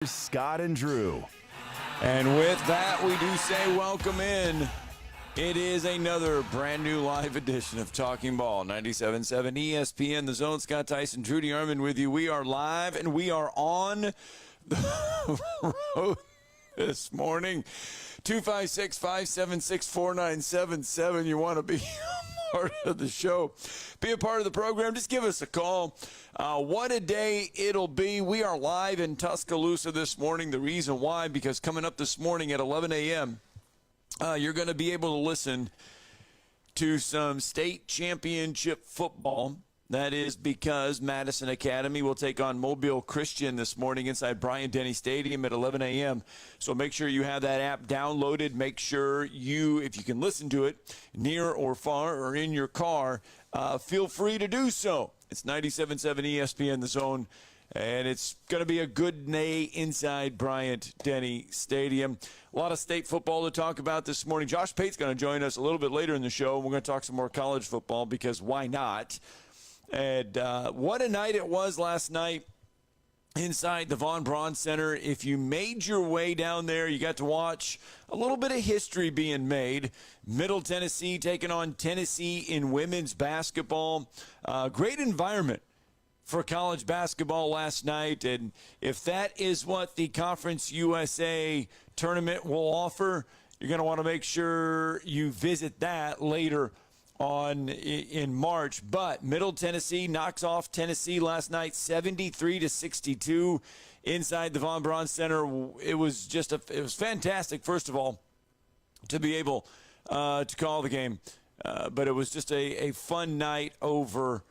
Scott and Drew. And with that, we do say welcome in. It is another brand new live edition of Talking Ball, 97.7 ESPN, The Zone. Scott Tyson, Drew DeArmond with you. We are live and we are on the road this morning. 256-576-4977. You want to be a part of the show, be a part of the program, just give us a call. What a day it'll be. We are live in Tuscaloosa this morning. The reason why, because coming up this morning at 11 a.m., you're going to be able to listen to some state championship football. That is because Madison Academy will take on Mobile Christian this morning inside Bryant-Denny Stadium at 11 a.m. So make sure you have that app downloaded. Make sure you, if you can listen to it near or far or in your car, feel free to do so. It's 97.7 ESPN, The Zone, and it's going to be a good day inside Bryant-Denny Stadium. A lot of state football to talk about this morning. Josh Pate's going to join us a little bit later in the show. We're going to talk some more college football because why not? And what a night it was last night inside the Von Braun Center. If you made your way down there, you got to watch a little bit of history being made. Middle Tennessee taking on Tennessee in women's basketball. Great environment for college basketball last night. And if that is what the Conference USA tournament will offer, you're going to want to make sure you visit that later on in March. But Middle Tennessee knocks off Tennessee last night 73-62 inside the Von Braun Center. It was fantastic, first of all, to be able to call the game. But it was just a fun night overall.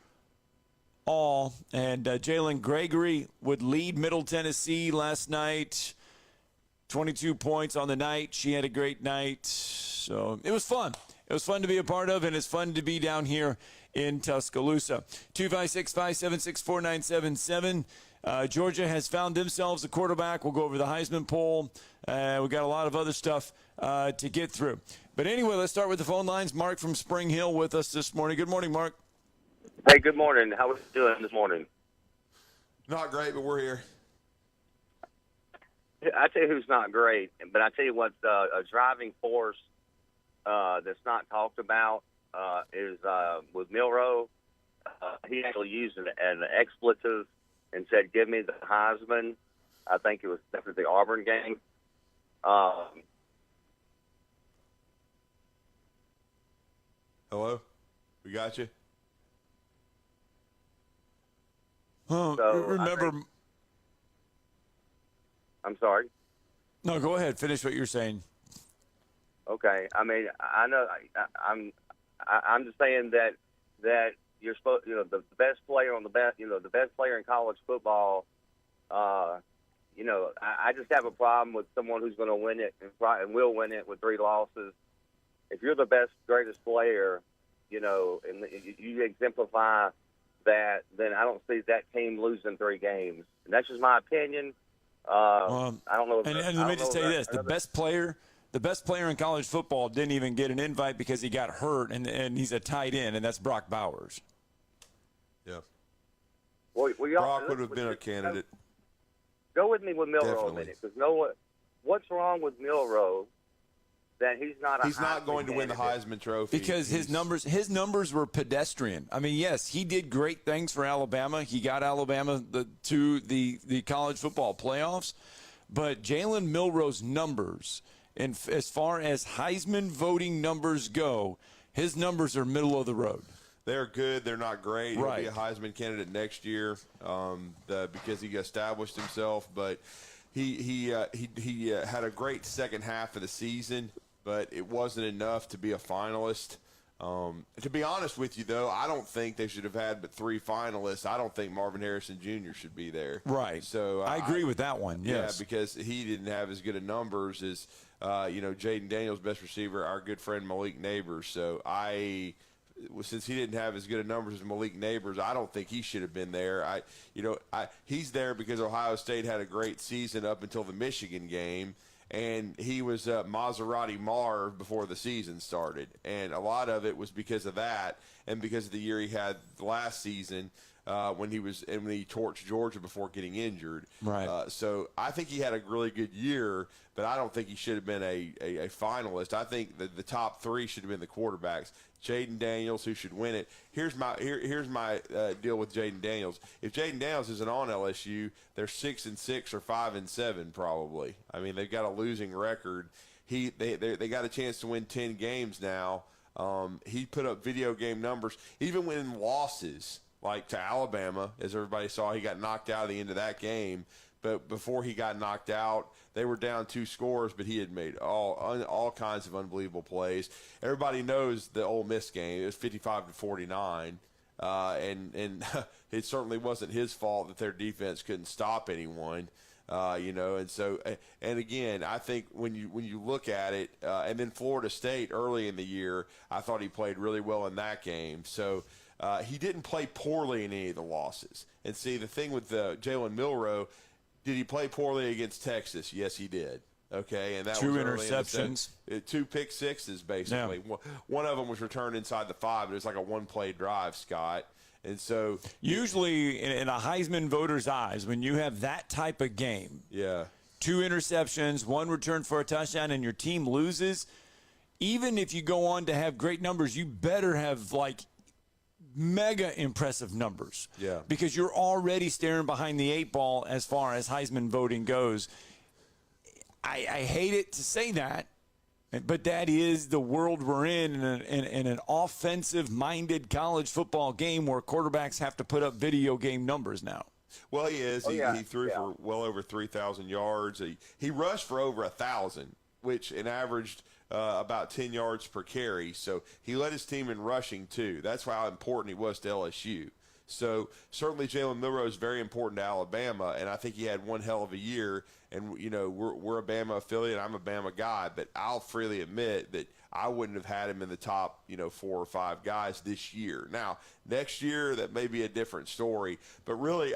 And Jalen Gregory would lead Middle Tennessee last night. 22 points on the night. She had a great night. So it was fun. It was fun to be a part of, and it's fun to be down here in Tuscaloosa. 256-576-4977. Georgia has found themselves a quarterback. We'll go over the Heisman poll. We've got a lot of other stuff to get through. But anyway, let's start with the phone lines. Mark from Spring Hill with us this morning. Good morning, Mark. Hey, good morning. How are you doing this morning? Not great, but we're here. I tell you who's not great, but I tell you what, a driving force that's not talked about is with Milroe. He actually used an expletive and said, "Give me the Heisman." I think it was after the Auburn game. Hello? We got you? So Remember. I'm sorry. No, go ahead. Finish what you're saying. Okay. I mean, I know. I'm just saying that you're supposed. The best player on the best. The best player in college football. I just have a problem with someone who's going to win it and will win it with 3 losses. If you're the best, greatest player, and you exemplify that, then I don't see that team losing 3 games. And that's just my opinion. I don't know. And let me just tell you this: the best player in college football didn't even get an invite because he got hurt, and he's a tight end, and that's Brock Bowers. Yeah. Well, Brock would have been a candidate. Go with me with Milroe Definitely. a minute, because what's wrong with Milroe that he's not going to win the Heisman Trophy because his numbers were pedestrian. I mean, yes, he did great things for Alabama. He got Alabama to the college football playoffs, but Jalen Milroe's numbers, and as far as Heisman voting numbers go, his numbers are middle of the road. They're good. They're not great. Right. He'll be a Heisman candidate next year because he established himself. But he had a great second half of the season, but it wasn't enough to be a finalist. To be honest with you, though, I don't think they should have had but 3 finalists. I don't think Marvin Harrison Jr. should be there. Right. So I agree with that one. Yes. Yeah, because he didn't have as good of numbers as Jaden Daniels' best receiver, our good friend Malik Neighbors. So since he didn't have as good of numbers as Malik Neighbors, I don't think he should have been there. He's there because Ohio State had a great season up until the Michigan game, and he was Maserati Marv before the season started. And a lot of it was because of that and because of the year he had last season. when he torched Georgia before getting injured. Right. So I think he had a really good year, but I don't think he should have been a finalist. I think that the top three should have been the quarterbacks. Jaden Daniels, who should win it. Here's my deal with Jaden Daniels. If Jaden Daniels isn't on LSU, they're 6-6 or 5-7 probably. I mean, they've got a losing record. They got a chance to win 10 games now. He put up video game numbers, even when losses, like to Alabama, as everybody saw. He got knocked out at the end of that game. But before he got knocked out, they were down 2 scores, but he had made all kinds of unbelievable plays. Everybody knows the Ole Miss game. It was 55-49, and it certainly wasn't his fault that their defense couldn't stop anyone. And so, and again, I think when you look at it, and then Florida State early in the year, I thought he played really well in that game. So he didn't play poorly in any of the losses. And see, the thing with Jalen Milroe, did he play poorly against Texas? Yes, he did. Okay, and that 2 was early interceptions, 2 pick sixes basically. Yeah. One of them was returned inside the 5. It was like a one-play drive, Scott. And so usually in a Heisman voter's eyes, when you have that type of game, 2 interceptions, 1 return for a touchdown, and your team loses, even if you go on to have great numbers, you better have like mega impressive numbers. Yeah. Because you're already staring behind the 8 ball as far as Heisman voting goes. I hate it to say that, but that is the world we're in an offensive-minded college football game where quarterbacks have to put up video game numbers now. Well, he is. He threw for well over 3,000 yards. He rushed for over 1,000, which averaged about 10 yards per carry. So he led his team in rushing, too. That's how important he was to LSU. So certainly Jalen Milroe is very important to Alabama, and I think he had one hell of a year. And, we're a Bama affiliate. I'm a Bama guy, but I'll freely admit that I wouldn't have had him in the top, 4 or 5 guys this year. Now, next year, that may be a different story. But really,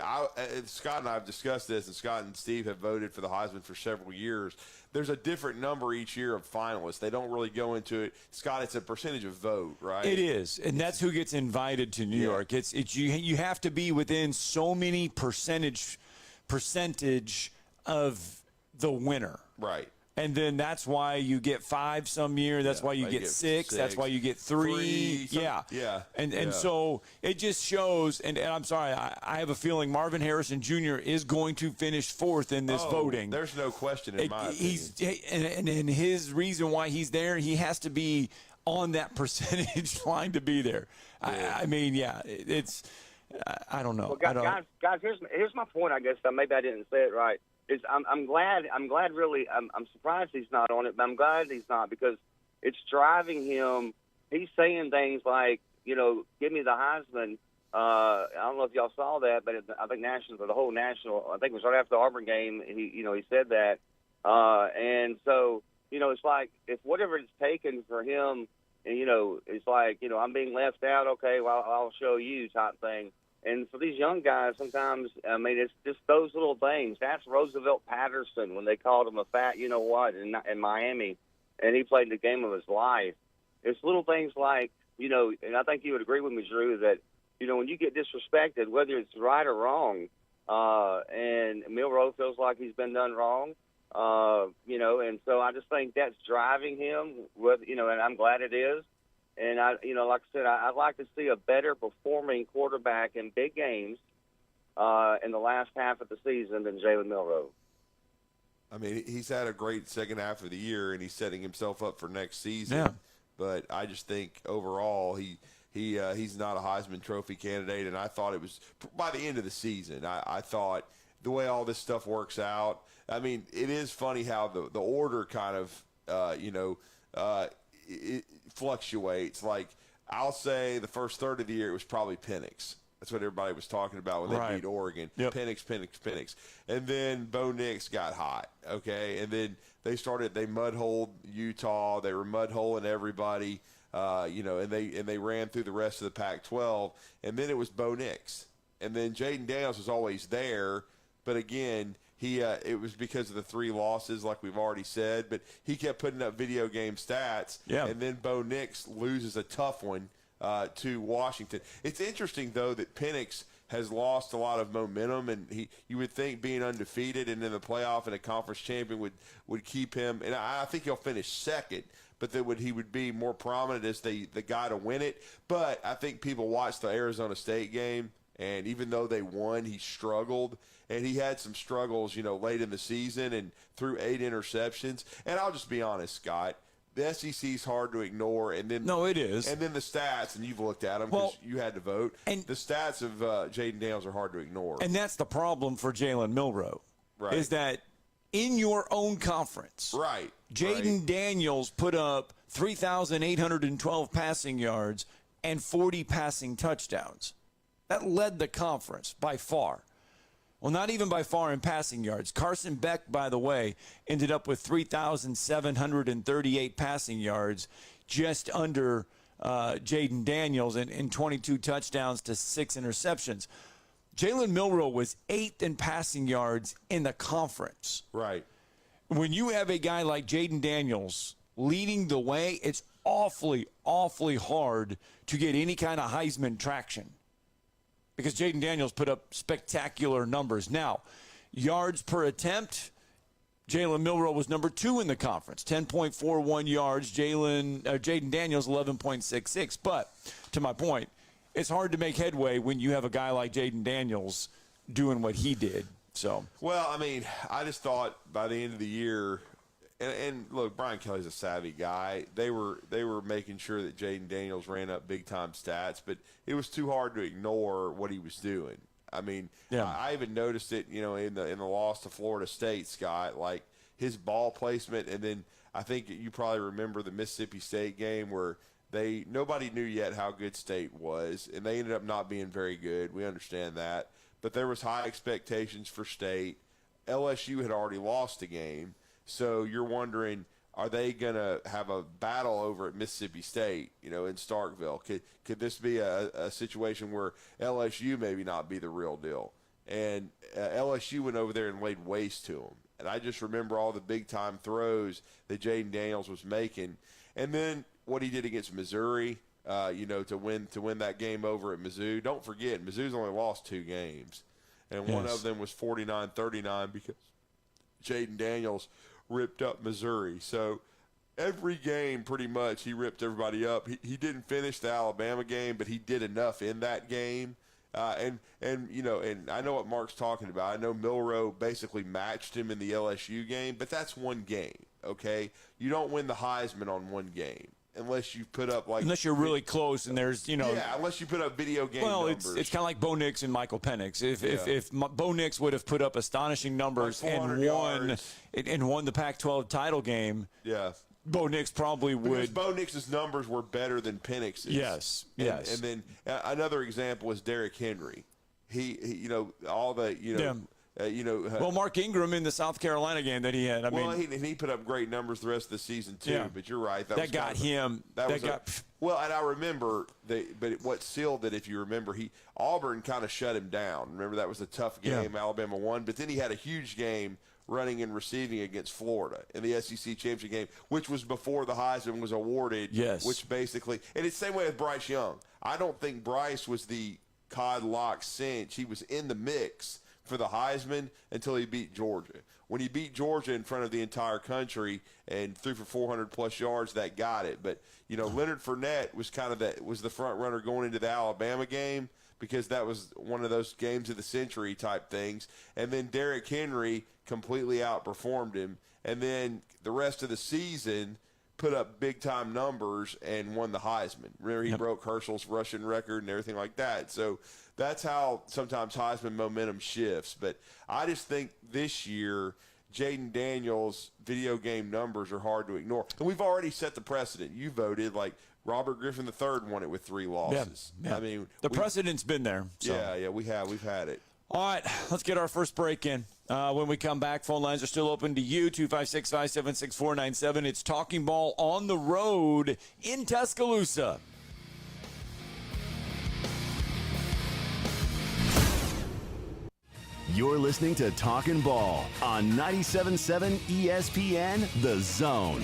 Scott and I have discussed this, and Scott and Steve have voted for the Heisman for several years. There's a different number each year of finalists. They don't really go into it. Scott, it's a percentage of vote, right? It is, and that's who gets invited to New York. It's you have to be within so many percentage of the winner. Right. And then that's why you get 5 some year. That's why you get 6. That's why you get 3. And so it just shows. And I'm sorry, I have a feeling Marvin Harrison Jr. is going to finish 4th in this voting. There's no question in my opinion. And his reason why he's there, he has to be on that percentage line to be there. Yeah. I mean, it's I don't know. Well, guys, here's my point. I guess maybe I didn't say it right. I'm glad. Really, I'm surprised he's not on it, but I'm glad he's not because it's driving him. He's saying things like, give me the Heisman. I don't know if y'all saw that, but I think the whole national. I think it was right after the Auburn game. He said that, and so it's like if whatever it's taken for him, and it's like I'm being left out. Okay, well I'll show you type thing. And for these young guys, sometimes, I mean, it's just those little things. That's Roosevelt Patterson when they called him a fat you-know-what in Miami, and he played the game of his life. It's little things like, and I think you would agree with me, Drew, that, when you get disrespected, whether it's right or wrong, and Milroe feels like he's been done wrong, and so I just think that's driving him, and I'm glad it is. And like I said, I'd like to see a better performing quarterback in big games in the last half of the season than Jalen Milroe. I mean, he's had a great second half of the year, and he's setting himself up for next season. Yeah. But I just think overall he's not a Heisman Trophy candidate, and I thought it was by the end of the season. I thought the way all this stuff works out. I mean, it is funny how the order kind of it fluctuates. Like, I'll say the first third of the year it was probably Penix. That's what everybody was talking about when they beat Oregon. Yep. Penix. And then Bo Nix got hot, okay? And then they mud-holed Utah. They were mud-holing everybody, and they ran through the rest of the Pac-12. And then it was Bo Nix. And then Jaden Daniels was always there, but again, it was because of the 3 losses, like we've already said, but he kept putting up video game stats. Yeah. And then Bo Nix loses a tough one to Washington. It's interesting, though, that Penix has lost a lot of momentum, and you would think being undefeated and in the playoff and a conference champion would keep him. And I think he'll finish second, but he would be more prominent as the guy to win it. But I think people watched the Arizona State game, and even though they won, he struggled. And he had some struggles, late in the season and threw 8 interceptions. And I'll just be honest, Scott, the SEC's hard to ignore. And then no, it is. And then the stats, and you've looked at them because you had to vote. And the stats of Jaden Daniels are hard to ignore. And that's the problem for Jalen Milroe, right? Is that in your own conference, right? Jaden Daniels put up 3,812 passing yards and 40 passing touchdowns. That led the conference by far. Well, not even by far in passing yards. Carson Beck, by the way, ended up with 3,738 passing yards, just under Jaden Daniels, and 22 touchdowns to 6 interceptions. Jalen Milroe was 8th in passing yards in the conference. Right. When you have a guy like Jaden Daniels leading the way, it's awfully, awfully hard to get any kind of Heisman traction, because Jaden Daniels put up spectacular numbers. Now, yards per attempt, Jalen Milroe was number 2 in the conference, 10.41 yards. Jaden Daniels, 11.66. But to my point, it's hard to make headway when you have a guy like Jaden Daniels doing what he did. So, well, I mean, I just thought by the end of the year, and look, Brian Kelly's a savvy guy. They were making sure that Jaden Daniels ran up big time stats, but it was too hard to ignore what he was doing. I mean, I even noticed it, in the loss to Florida State, Scott, like his ball placement, and then I think you probably remember the Mississippi State game where nobody knew yet how good State was, and they ended up not being very good. We understand that, but there was high expectations for State. LSU had already lost a game. So you're wondering, are they going to have a battle over at Mississippi State, in Starkville? Could this be a situation where LSU maybe not be the real deal? And LSU went over there and laid waste to them. And I just remember all the big-time throws that Jaden Daniels was making. And then what he did against Missouri, to win that game over at Mizzou. Don't forget, Mizzou's only lost 2 games. And one of them was 49-39 because Jaden Daniels ripped up Missouri. So every game pretty much he ripped everybody up. He didn't finish the Alabama game, but he did enough in that game. And I know what Mark's talking about. I know Milroe basically matched him in the LSU game, but that's one game, okay? You don't win the Heisman on one game. Unless you put up unless you're really close and there's unless you put up video game numbers. It's kind of like Bo Nix and Michael Penix. If Bo Nix would have put up astonishing numbers and won the Pac-12 title game, Bo Nix probably would. Because Bo Nix's numbers were better than Penix's. Yes. And then another example was Derrick Henry. He all the well, Mark Ingram in the South Carolina game that he had. He put up great numbers the rest of the season too. Yeah. But you're right. That got him. Well, and I remember but what sealed it, if you remember, Auburn kind of shut him down. Remember, that was a tough game. Alabama won, but then he had a huge game running and receiving against Florida in the SEC championship game, which was before the Heisman was awarded. Yes. Which basically, and it's the same way with Bryce Young. I don't think Bryce was the cod lock cinch. He was in the mix for the Heisman until he beat Georgia. When he beat Georgia in front of the entire country and threw for 400-plus yards, that got it. But, Leonard Fournette was the front runner going into the Alabama game because that was one of those games of the century type things. And then Derrick Henry completely outperformed him. And then the rest of the season put up big-time numbers and won the Heisman. Remember, he broke Herschel's rushing record and everything like that. So that's how sometimes Heisman momentum shifts. But I just think this year, Jaden Daniels' video game numbers are hard to ignore. And we've already set the precedent. You voted like Robert Griffin III won it with 3 losses. Yeah. I mean, the precedent's been there. So. Yeah, we have. We've had it. All right, let's get our first break in. When we come back, phone lines are still open to you, 256-576-497. It's Talking Ball on the road in Tuscaloosa. You're listening to Talkin' Ball on 97.7 ESPN, The Zone.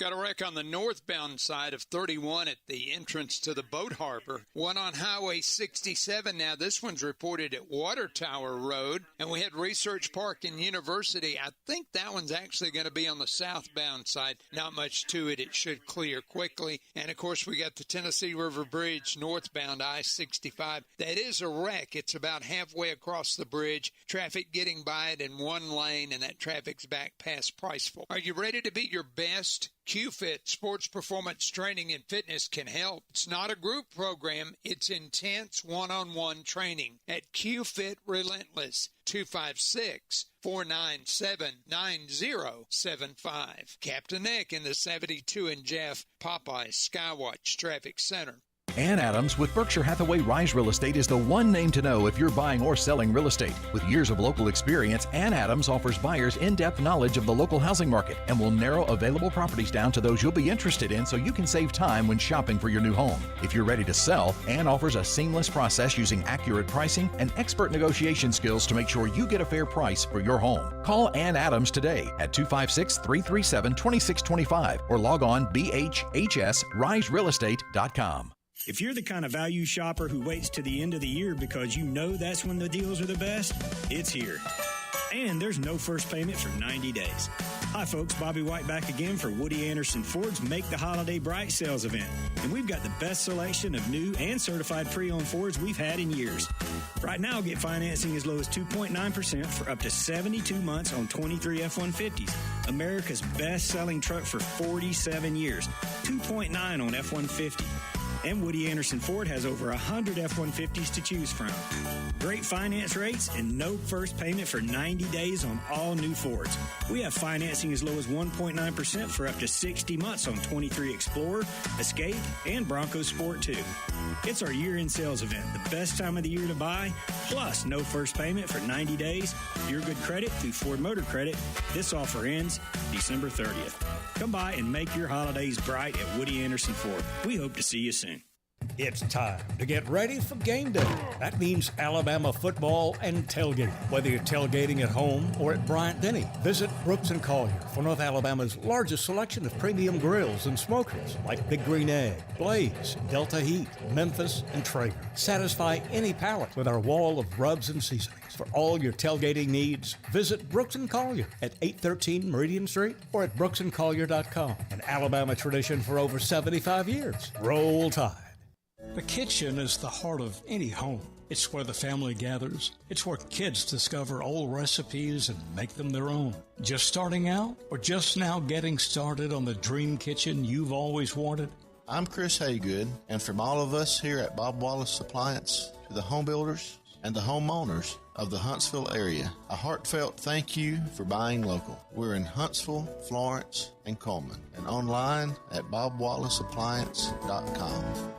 Got a wreck on the northbound side of 31 at the entrance to the boat harbor. One on Highway 67 now. This one's reported at Water Tower Road. And we had Research Park and University. I think that one's actually going to be on the southbound side. Not much to it. It should clear quickly. And, of course, we got the Tennessee River Bridge northbound I-65. That is a wreck. It's about halfway across the bridge. Traffic getting by it in one lane, and that traffic's back past Priceville. Are you ready to be your best? QFit Sports Performance Training and Fitness can help. It's not a group program. It's intense one-on-one training at QFit Relentless, 256-497-9075. Captain Nick in the 72 and Jeff Popeyes Skywatch Traffic Center. Ann Adams with Berkshire Hathaway Rise Real Estate is the one name to know if you're buying or selling real estate. With years of local experience, Ann Adams offers buyers in-depth knowledge of the local housing market and will narrow available properties down to those you'll be interested in so you can save time when shopping for your new home. If you're ready to sell, Ann offers a seamless process using accurate pricing and expert negotiation skills to make sure you get a fair price for your home. Call Ann Adams today at 256-337-2625 or log on bhhsriserealestate.com. If you're the kind of value shopper who waits to the end of the year because you know that's when the deals are the best, it's here. And there's no first payment for 90 days. Hi, folks. Bobby White back again for Woody Anderson Ford's Make the Holiday Bright sales event. And we've got the best selection of new and certified pre-owned Fords we've had in years. Right now, get financing as low as 2.9% for up to 72 months on 23 F-150s. America's best-selling truck for 47 years. 2.9 on F-150. And Woody Anderson Ford has over 100 F-150s to choose from. Great finance rates and no first payment for 90 days on all new Fords. We have financing as low as 1.9% for up to 60 months on 23 Explorer, Escape, and Bronco Sport 2. It's our year-end sales event, the best time of the year to buy, plus no first payment for 90 days. Your good credit through Ford Motor Credit. This offer ends December 30th. Come by and make your holidays bright at Woody Anderson Ford. We hope to see you soon. It's time to get ready for game day. That means Alabama football and tailgating. Whether you're tailgating at home or at Bryant-Denny, visit Brooks & Collier for North Alabama's largest selection of premium grills and smokers like Big Green Egg, Blaze, Delta Heat, Memphis, and Traeger. Satisfy any palate with our wall of rubs and seasonings. For all your tailgating needs, visit Brooks & Collier at 813 Meridian Street or at brooksandcollier.com. An Alabama tradition for over 75 years. Roll Tide. The kitchen is the heart of any home. It's where the family gathers. It's where kids discover old recipes and make them their own. Just starting out or just now getting started on the dream kitchen you've always wanted? I'm Chris Haygood, and from all of us here at Bob Wallace Appliance to the home builders and the homeowners of the Huntsville area, a heartfelt thank you for buying local. We're in Huntsville, Florence, and Coleman, and online at bobwallaceappliance.com.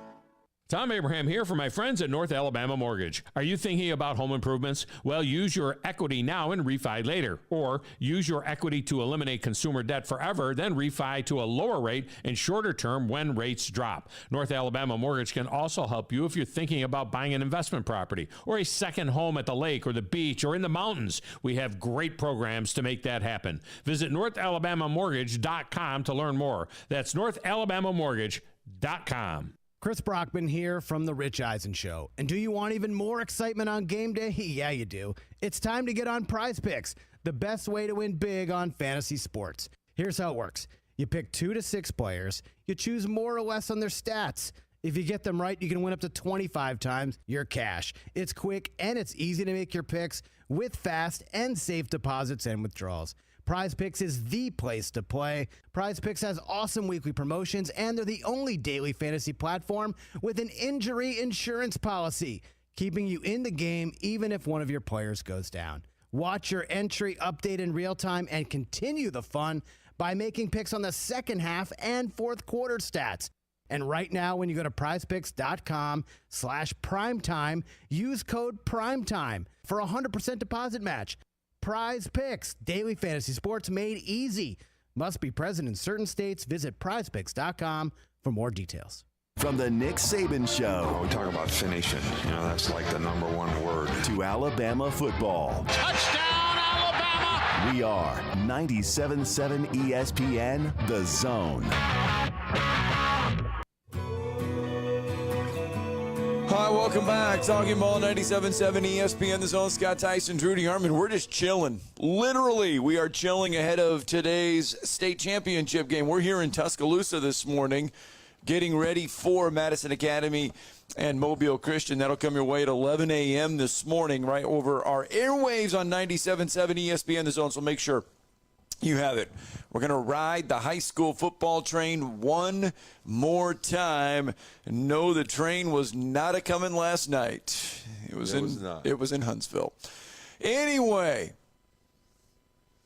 Tom Abraham here for my friends at North Alabama Mortgage. Are you thinking about home improvements? Well, use your equity now and refi later. Or use your equity to eliminate consumer debt forever, then refi to a lower rate and shorter term when rates drop. North Alabama Mortgage can also help you if you're thinking about buying an investment property or a second home at the lake or the beach or in the mountains. We have great programs to make that happen. Visit NorthAlabamaMortgage.com to learn more. That's NorthAlabamaMortgage.com. Chris Brockman here from The Rich Eisen Show. And do you want even more excitement on game day? Yeah, you do. It's time to get on Prize Picks, the best way to win big on fantasy sports. Here's how it works. You pick 2 to 6 players. You choose more or less on their stats. If you get them right, you can win up to 25 times your cash. It's quick and it's easy to make your picks with fast and safe deposits and withdrawals. Prize Picks is the place to play. Prize Picks has awesome weekly promotions, and they're the only daily fantasy platform with an injury insurance policy, keeping you in the game even if one of your players goes down. Watch your entry update in real time and continue the fun by making picks on the second half and fourth quarter stats. And right now, when you go to prizepicks.com/primetime, use code PRIMETIME for a 100% deposit match. Prize Picks, daily fantasy sports made easy. Must be present in certain states. Visit prizepicks.com for more details. From the Nick Saban Show. We talk about finishing. You know, that's like the number one word. To Alabama football. Touchdown, Alabama! We are 97.7 ESPN, The Zone. Hi, welcome back. Talking Ball, 97.7 ESPN, The Zone. Scott Tyson, Drew DeArmond. We're just chilling. Literally, we are chilling ahead of today's state championship game. We're here in Tuscaloosa this morning, getting ready for Madison Academy and Mobile Christian. That'll come your way at 11 a.m. this morning, right over our airwaves on 97.7 ESPN, The Zone. So make sure you have it. We're going to ride the high school football train one more time. No, the train was not a-coming last night. It was in Huntsville. Anyway,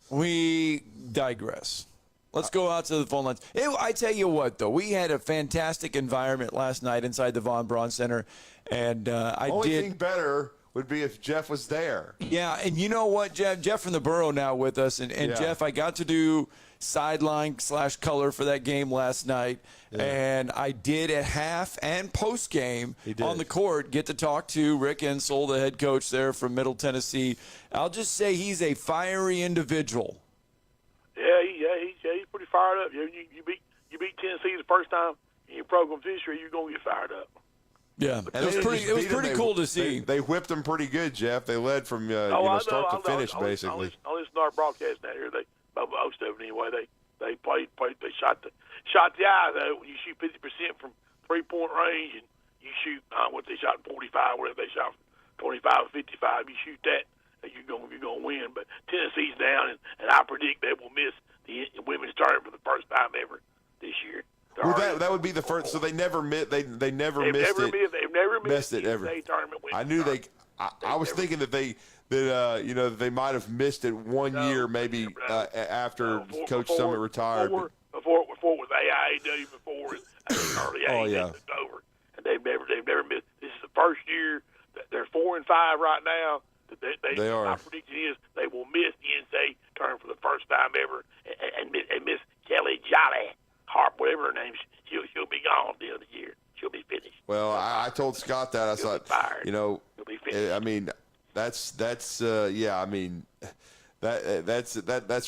we digress. Let's go out to the phone lines. I tell you what, though, we had a fantastic environment last night inside the Von Braun Center, and Only thing better would be if Jeff was there. Yeah, and you know what, Jeff from the Borough now with us, and yeah. Jeff, I got to do sideline/color for that game last night, and I did at half and post game on the court get to talk to Rick Insell, the head coach there from Middle Tennessee. I'll just say he's a fiery individual. He's pretty fired up. You beat Tennessee the first time in your program's history, you're gonna get fired up. Yeah, it was pretty cool to see. They whipped them pretty good, Jeff. They led from start to finish, basically. I listened to our broadcast down here. Most of it anyway. They played. They shot the eye though. When you shoot 50% from 3-point range, and you shoot what they shot 45, whatever they shot 25 or 55, you shoot that, you're gonna win. But Tennessee's down, and I predict they will miss the women's tournament for the first time ever this year. Well, that would be the first. So they never missed. They've never missed it ever. I knew they. I was thinking that they might have missed it one year, maybe after Coach Summit retired. Before it was AIAW before it early AIAW took over, and they've never missed. This is the first year that they're 4-5 right now. They are. My prediction is they will miss the NCAA tournament for the first time ever, and miss Kelly Jolly Harp, whatever her name. She'll be gone at the end of the year. She'll be finished. Well, I told Scott that. I thought, She'll be finished. I mean, that's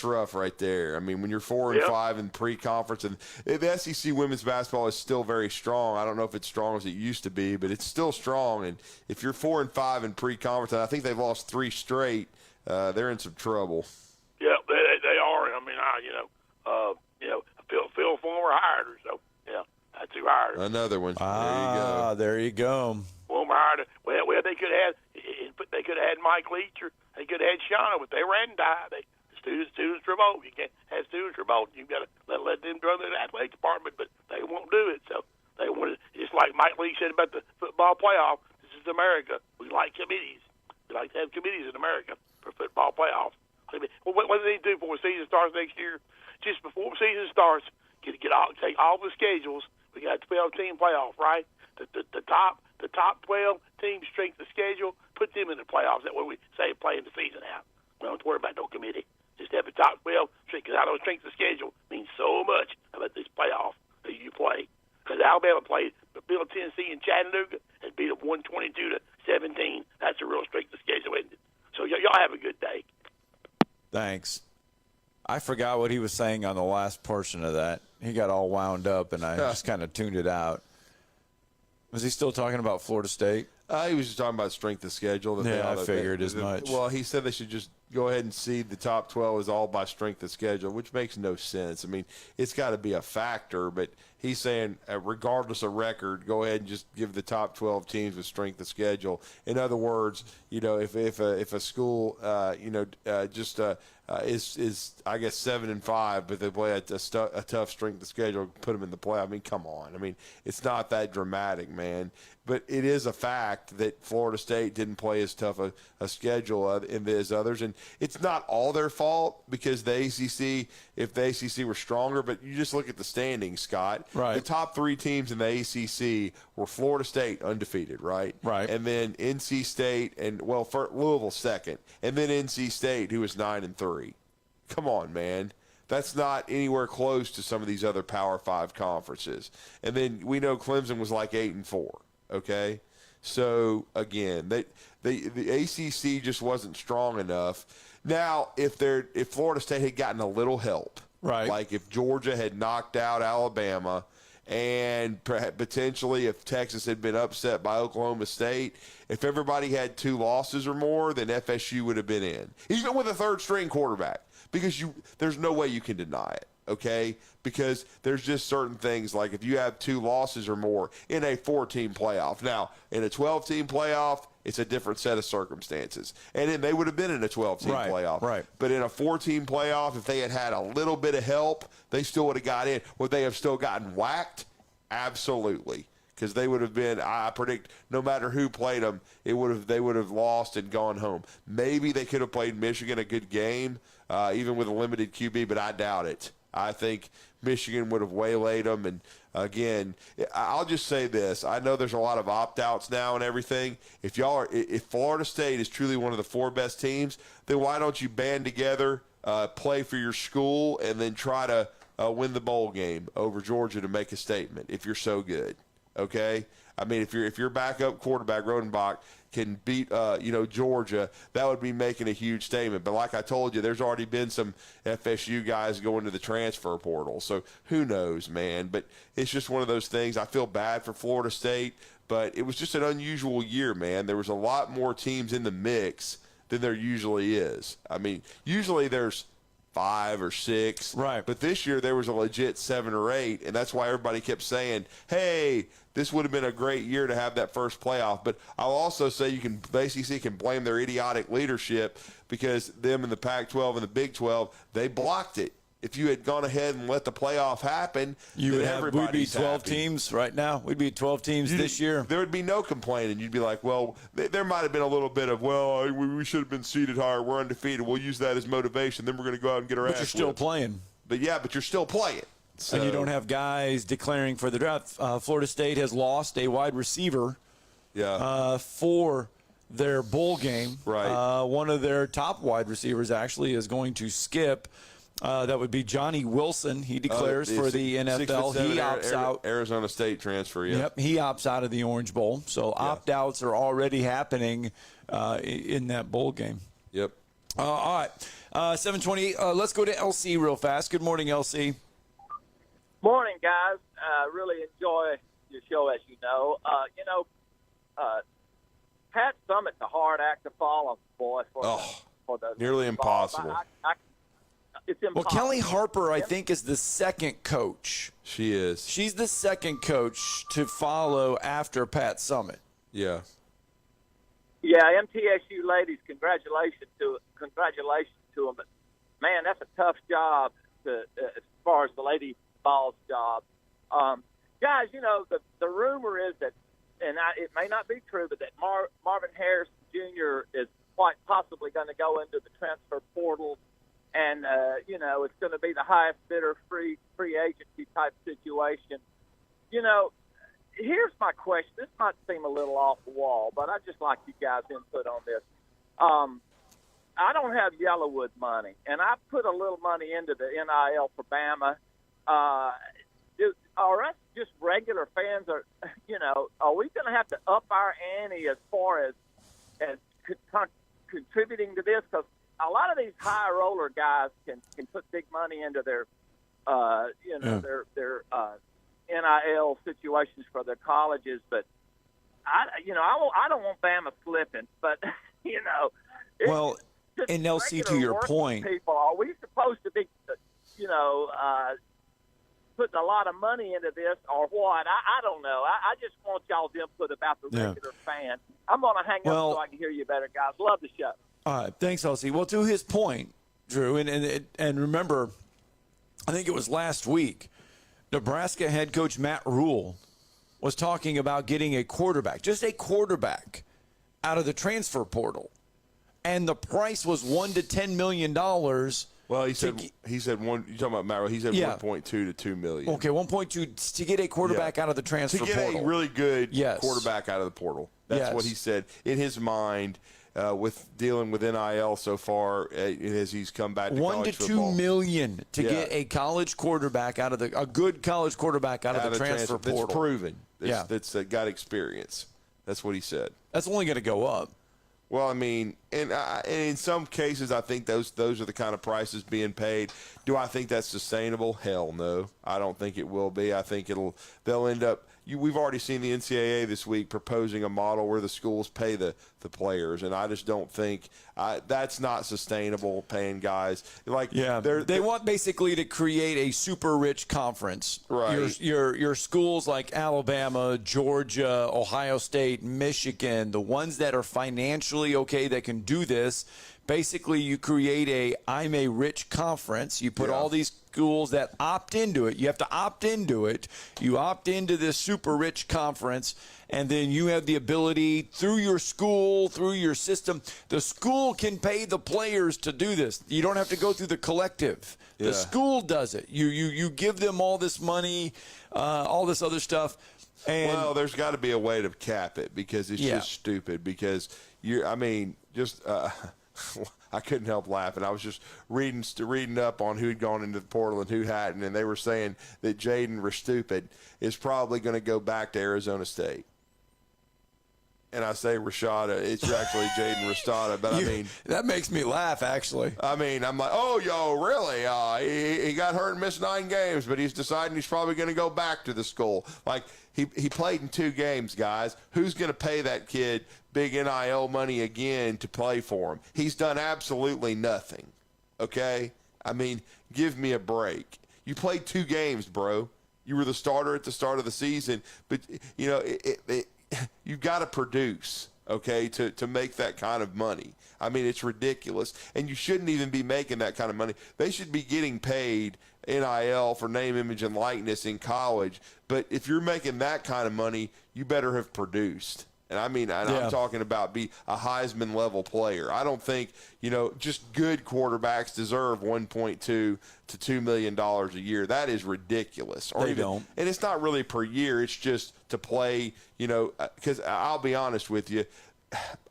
rough right there. I mean, when you're 4-5 in pre-conference, and the SEC women's basketball is still very strong. I don't know if it's strong as it used to be, but it's still strong. And if you're 4-5 in pre-conference, and I think they've lost 3 straight, they're in some trouble. Yeah, they are. I mean, Phil Former hired her, so yeah, that's who hired her. Another one. There you go. Former hired her. Well, they could have had Mike Leach, or they could have had Shauna, but they ran and died. Students remote. You can't have students remote. You've got to let them run the athletic department, but they won't do it. So they wanted, just like Mike Leach said about the football playoff. This is America. We like committees. We like to have committees in America for football playoff. Well, what do they do before the season starts next year? Just before the season starts, take all the schedules. We got a 12-team playoff, right? The top 12 teams strength the schedule. Put them in the playoffs. That way we say playing the season out. We don't have to worry about no committee. Just have the top 12 strength. Because I know strength of schedule means so much about this playoff that you play. Because Alabama played Middle Tennessee and Chattanooga and beat them 122-17. That's a real strength of schedule, isn't it? So y'all have a good day. Thanks. I forgot what he was saying on the last portion of that. He got all wound up, and I just kind of tuned it out. Was he still talking about Florida State? He was just talking about strength of schedule. I figured as much. Well, he said they should just go ahead and seed the top 12 is all by strength of schedule, which makes no sense. I mean, it's got to be a factor, but he's saying regardless of record, go ahead and just give the top 12 teams with strength of schedule. In other words, if a school is I guess 7-5, but they play a tough strength of schedule, put them in the play. I mean, come on. I mean, it's not that dramatic, man. But it is a fact that Florida State didn't play as tough a schedule as others, and it's not all their fault because the ACC, if the ACC were stronger, but you just look at the standings, Scott. Right. The top 3 teams in the ACC were Florida State, undefeated, right? Right. And then NC State Louisville second, and then NC State, who was 9-3. Come on, man. That's not anywhere close to some of these other Power 5 conferences. And then we know Clemson was like 8-4. Okay, so again, the ACC just wasn't strong enough. Now, if Florida State had gotten a little help, right? Like if Georgia had knocked out Alabama, and potentially if Texas had been upset by Oklahoma State, if everybody had 2 losses or more, then FSU would have been in, even with a third-string quarterback, because there's no way you can deny it. Okay, because there's just certain things like if you have 2 losses or more in a 4-team playoff. Now, in a 12-team playoff, it's a different set of circumstances. And then they would have been in a 12-team playoff. Right. But in a 4-team playoff, if they had had a little bit of help, they still would have got in. Would they have still gotten whacked? Absolutely. Because they would have been, I predict, no matter who played them, they would have lost and gone home. Maybe they could have played Michigan a good game, even with a limited QB, but I doubt it. I think Michigan would have waylaid them. And, again, I'll just say this. I know there's a lot of opt-outs now and everything. If Florida State is truly one of the 4 best teams, then why don't you band together, play for your school, and then try to win the bowl game over Georgia to make a statement if you're so good, okay? I mean, if your backup quarterback, Rodenbach, can beat Georgia, that would be making a huge statement. But like I told you, there's already been some FSU guys going to the transfer portal. So who knows, man? But it's just one of those things. I feel bad for Florida State, but it was just an unusual year, man. There was a lot more teams in the mix than there usually is. I mean, usually there's 5 or 6. Right. But this year there was a legit 7 or 8, and that's why everybody kept saying, hey, this would have been a great year to have that first playoff. But I'll also say the ACC can blame their idiotic leadership because them in the Pac-12 and the Big 12, they blocked it. If you had gone ahead and let the playoff happen, we'd be 12 teams right now. We'd be 12 teams this year. There would be no complaining. You'd be like, well, there might have been a little bit of, well, we should have been seeded higher. We're undefeated. We'll use that as motivation. Then we're going to go out and get our ass But you're still whipped. playing. But you're still playing. So. And you don't have guys declaring for the draft. Florida State has lost a wide receiver for their bowl game. Right. One of their top wide receivers actually is going to skip. That would be Johnny Wilson. He declares for the NFL. He opts out. Arizona State transfer, Yep, he opts out of the Orange Bowl. So opt-outs are already happening in that bowl game. Yep. All right, 7:20. Let's go to LC real fast. Good morning, LC. Morning, guys. Really enjoy your show, as you know. Pat Summit's a hard act to follow, boy. For the nearly impossible. It's impossible. Well, Kelly Harper, I think, is the second coach. She is. She's the second coach to follow after Pat Summit. Yeah. Yeah, MTSU ladies, congratulations to them. But man, that's a tough job as far as the lady ball's job. Guys, the rumor is that, and it may not be true, but that Marvin Harris Jr. is quite possibly going to go into the transfer portal, and it's going to be the highest bidder free agency type situation. Here's my question. This might seem a little off the wall, but I'd just like you guys' input on this. I don't have Yellowwood money, and I put a little money into the NIL for Bama. Are us just regular fans, are we going to have to up our ante as far as contributing to this? Because a lot of these high roller guys can put big money into their their NIL situations for their colleges, but I don't want Bama slipping, but well, and LC, to your point, people, are we supposed to be putting a lot of money into this or what? I don't know. I just want y'all's input about the regular fan. I'm going to hang up so I can hear you better, guys. Love the show. All right, thanks, LC. Well, to his point, Drew, and remember, I think it was last week, Nebraska head coach Matt Rule was talking about getting a quarterback, just a quarterback, out of the transfer portal, and the price was $1 to $10 million. Well, he said one. You talking about Matt Rule? He said 1.2 to 2 million. Okay, 1.2 to get a quarterback out of the transfer portal. To get a really good quarterback out of the portal. That's what he said in his mind. With dealing with NIL so far as he's come back to college football. $1 to $2 million to get a college quarterback a good college quarterback out of the transfer portal. That's proven. That's got experience. That's what he said. That's only going to go up. Well, I mean, and in some cases, I think those are the kind of prices being paid. Do I think that's sustainable? Hell no. I don't think it will be. I think they'll end up. We've already seen the NCAA this week proposing a model where the schools pay the players, and I just don't think that's not sustainable. Paying guys they want basically to create a super rich conference. Right. Your schools like Alabama, Georgia, Ohio State, Michigan, the ones that are financially okay that can do this. Basically, you create I'm a rich conference. You put all these schools that opt into it. You have to opt into it. You opt into this super rich conference, and then you have the ability through your school, through your system. The school can pay the players to do this. You don't have to go through the collective. The school does it. You give them all this money, all this other stuff. And well, there's got to be a way to cap it because it's just stupid. Because I couldn't help laughing. I was just reading up on who had gone into the portal and who hadn't, and they were saying that Jaden Restupid is probably going to go back to Arizona State. And I say Rashada, it's actually Jaden Rashada, but I mean that makes me laugh. Actually, I mean I'm like, really? He got hurt and missed 9 games, but he's deciding he's probably going to go back to the school. Like he played in 2 games, guys. Who's going to pay that kid big NIL money again to play for him? He's done absolutely nothing. Okay, I mean, give me a break. You played 2 games, bro. You were the starter at the start of the season, but you've got to produce, okay, to make that kind of money. I mean, it's ridiculous. And you shouldn't even be making that kind of money. They should be getting paid NIL for name, image, and likeness in college. But if you're making that kind of money, you better have produced. And I mean, I'm talking about be a Heisman-level player. I don't think, just good quarterbacks deserve $1.2 to $2 million a year. That is ridiculous. They don't. And it's not really per year. It's just to play, because I'll be honest with you,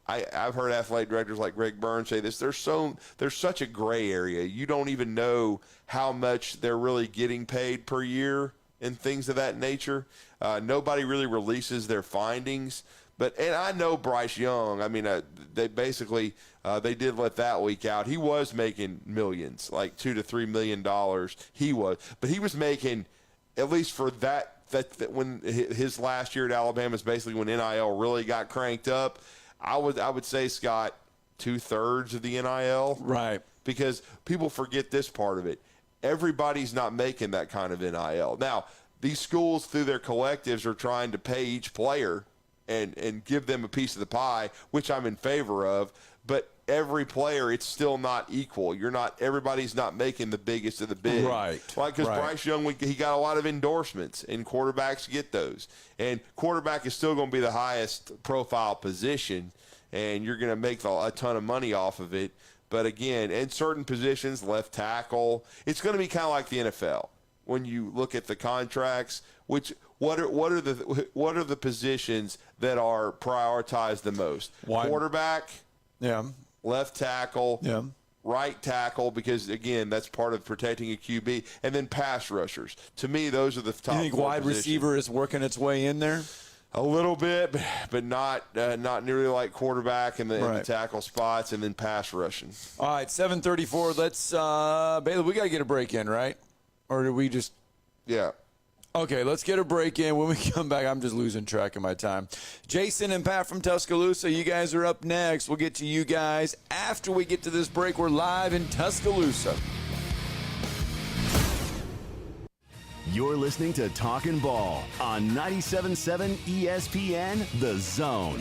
I've heard athletic directors like Greg Burns say this. There's such a gray area. You don't even know how much they're really getting paid per year and things of that nature. Nobody really releases their findings. And I know Bryce Young. I mean, they basically they did let that leak out. He was making millions, like $2 to $3 million. He was, but he was making, at least for that when his last year at Alabama is basically when NIL really got cranked up. I would say, Scott, 2/3 of the NIL, right? Because people forget this part of it. Everybody's not making that kind of NIL. Now, these schools through their collectives are trying to pay each player and give them a piece of the pie, which I'm in favor of. But every player, it's still not equal. Everybody's not making the biggest of the big. Right. Like, because Bryce Young, he got a lot of endorsements, and quarterbacks get those. And quarterback is still going to be the highest profile position, and you're going to make a ton of money off of it. But again, in certain positions, left tackle, it's going to be kind of like the NFL. When you look at the contracts, what are the positions that are prioritized the most? Quarterback, left tackle, right tackle, because again, that's part of protecting a QB, and then pass rushers. To me, those are the top. You think 4 wide positions. receiver is working its way in there? A little bit, but not nearly like quarterback in the tackle spots, and then pass rushing. All right, 7:34. Let's Bailey, we got to get a break in, right? Or do we just? Yeah. Okay, let's get a break in. When we come back, I'm just losing track of my time. Jason and Pat from Tuscaloosa, you guys are up next. We'll get to you guys after we get to this break. We're live in Tuscaloosa. You're listening to Talkin' Ball on 97.7 ESPN, The Zone.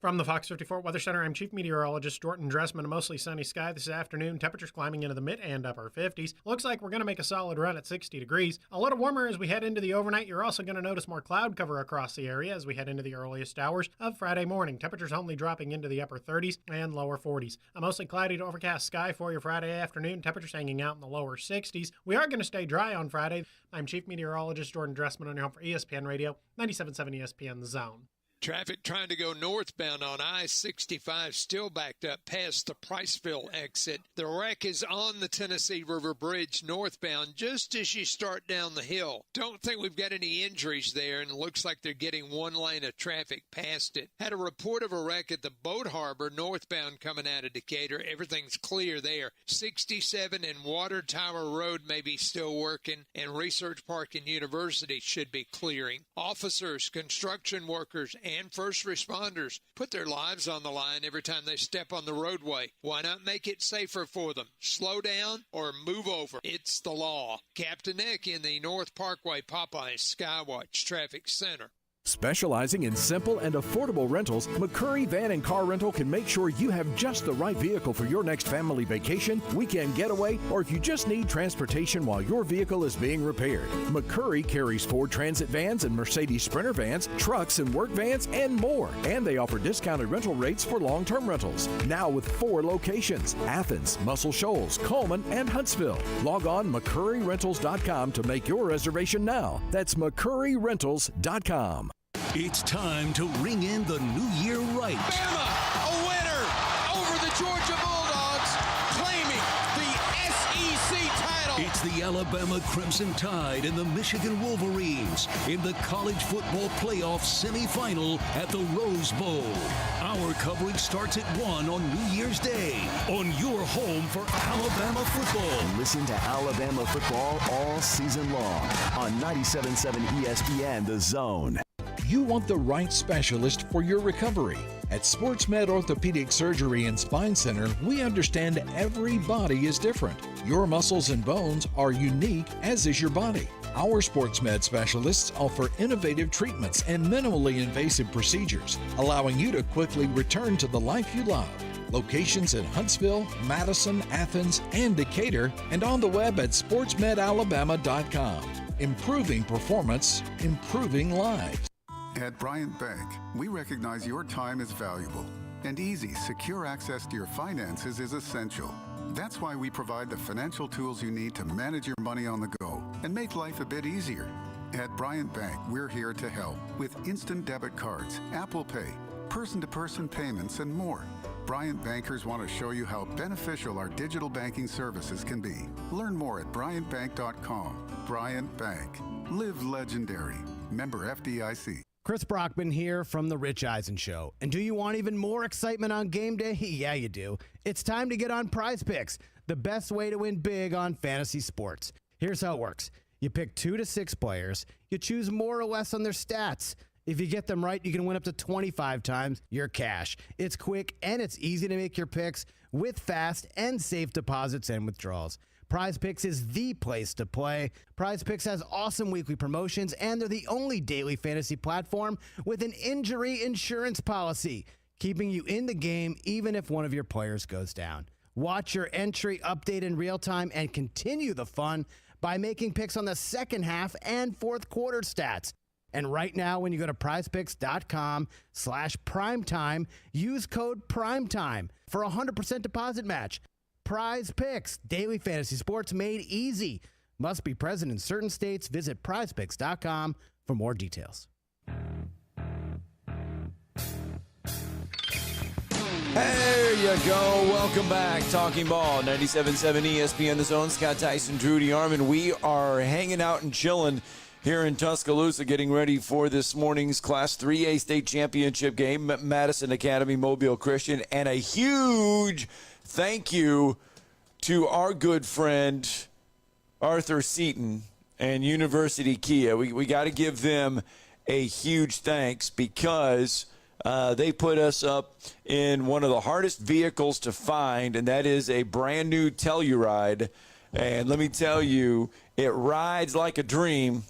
From the Fox 54 Weather Center, I'm Chief Meteorologist Jordan Dressman. A mostly sunny sky this afternoon. Temperatures climbing into the mid and upper 50s. Looks like we're going to make a solid run at 60 degrees. A little warmer as we head into the overnight. You're also going to notice more cloud cover across the area as we head into the earliest hours of Friday morning. Temperatures only dropping into the upper 30s and lower 40s. A mostly cloudy to overcast sky for your Friday afternoon. Temperatures hanging out in the lower 60s. We are going to stay dry on Friday. I'm Chief Meteorologist Jordan Dressman on your home for ESPN Radio, 97.7 ESPN The Zone. Traffic trying to go northbound on I-65 still backed up past the Priceville exit. The wreck is on the Tennessee River Bridge northbound just as you start down the hill. Don't think we've got any injuries there, and it looks like they're getting one lane of traffic past it. Had a report of a wreck at the Boat Harbor northbound coming out of Decatur. Everything's clear there. 67 and Water Tower Road may be still working, and Research Park and University should be clearing. Officers, construction workers, and first responders put their lives on the line every time they step on the roadway. Why not make it safer for them? Slow down or move over. It's the law. Captain Nick in the North Parkway Popeyes Skywatch Traffic Center. Specializing in simple and affordable rentals, McCurry Van and Car Rental can make sure you have just the right vehicle for your next family vacation, weekend getaway, or if you just need transportation while your vehicle is being repaired. McCurry carries Ford Transit vans and Mercedes Sprinter vans, trucks and work vans, and more. And they offer discounted rental rates for long-term rentals. Now with 4 locations: Athens, Muscle Shoals, Coleman, and Huntsville. Log on McCurryRentals.com to make your reservation now. That's McCurryRentals.com. It's time to ring in the new year right. Bama, a winner over the Georgia Bulldogs, claiming the SEC title. It's the Alabama Crimson Tide and the Michigan Wolverines in the college football playoff semifinal at the Rose Bowl. Our coverage starts at 1 on New Year's Day on your home for Alabama football. Listen to Alabama football all season long on 97.7 ESPN The Zone. You want the right specialist for your recovery. At SportsMed Orthopedic Surgery and Spine Center, we understand every body is different. Your muscles and bones are unique, as is your body. Our SportsMed specialists offer innovative treatments and minimally invasive procedures, allowing you to quickly return to the life you love. Locations in Huntsville, Madison, Athens, and Decatur, and on the web at sportsmedalabama.com. Improving performance, improving lives. At Bryant Bank, we recognize your time is valuable, and easy, secure access to your finances is essential. That's why we provide the financial tools you need to manage your money on the go and make life a bit easier. At Bryant Bank, we're here to help with instant debit cards, Apple Pay, person-to-person payments, and more. Bryant bankers want to show you how beneficial our digital banking services can be. Learn more at bryantbank.com. Bryant Bank. Live legendary. Member FDIC. Chris Brockman here from The Rich Eisen Show. And do you want even more excitement on game day? Yeah, you do. It's time to get on Prize Picks, the best way to win big on fantasy sports. Here's how it works. You pick 2 to 6 players. You choose more or less on their stats. If you get them right, you can win up to 25 times your cash. It's quick and it's easy to make your picks with fast and safe deposits and withdrawals. Prize Picks is the place to play. Prize Picks has awesome weekly promotions, and they're the only daily fantasy platform with an injury insurance policy, keeping you in the game even if one of your players goes down. Watch your entry update in real time and continue the fun by making picks on the second half and fourth quarter stats. And right now, when you go to prizepicks.com/primetime, use code PRIMETIME for a 100% deposit match. Prize Picks, daily fantasy sports made easy. Must be present in certain states. Visit prizepicks.com for more details. There you go. Welcome back. Talking Ball, 97.7 ESPN The Zone. Scott Tyson, Drew DeArmond. We are hanging out and chilling here in Tuscaloosa, getting ready for this morning's Class 3A state championship game, Madison Academy Mobile Christian, and a huge thank you to our good friend Arthur Seaton and University Kia. We got to give them a huge thanks because they put us up in one of the hardest vehicles to find, and that is a brand new Telluride. And let me tell you, it rides like a dream,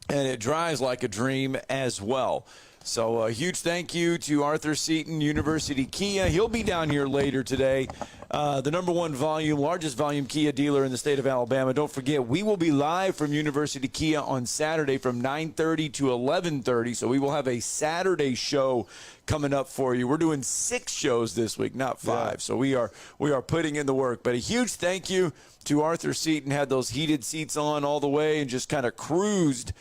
and it drives like a dream as well. So a huge thank you to Arthur Seaton, University Kia. He'll be down here later today. The number one largest volume Kia dealer in the state of Alabama. Don't forget, we will be live from University Kia on Saturday from 9:30 to 11:30. So we will have a Saturday show coming up for you. We're doing 6 shows this week, not 5. Yeah. So we are putting in the work. But a huge thank you to Arthur Seaton. Had those heated seats on all the way and just kind of cruised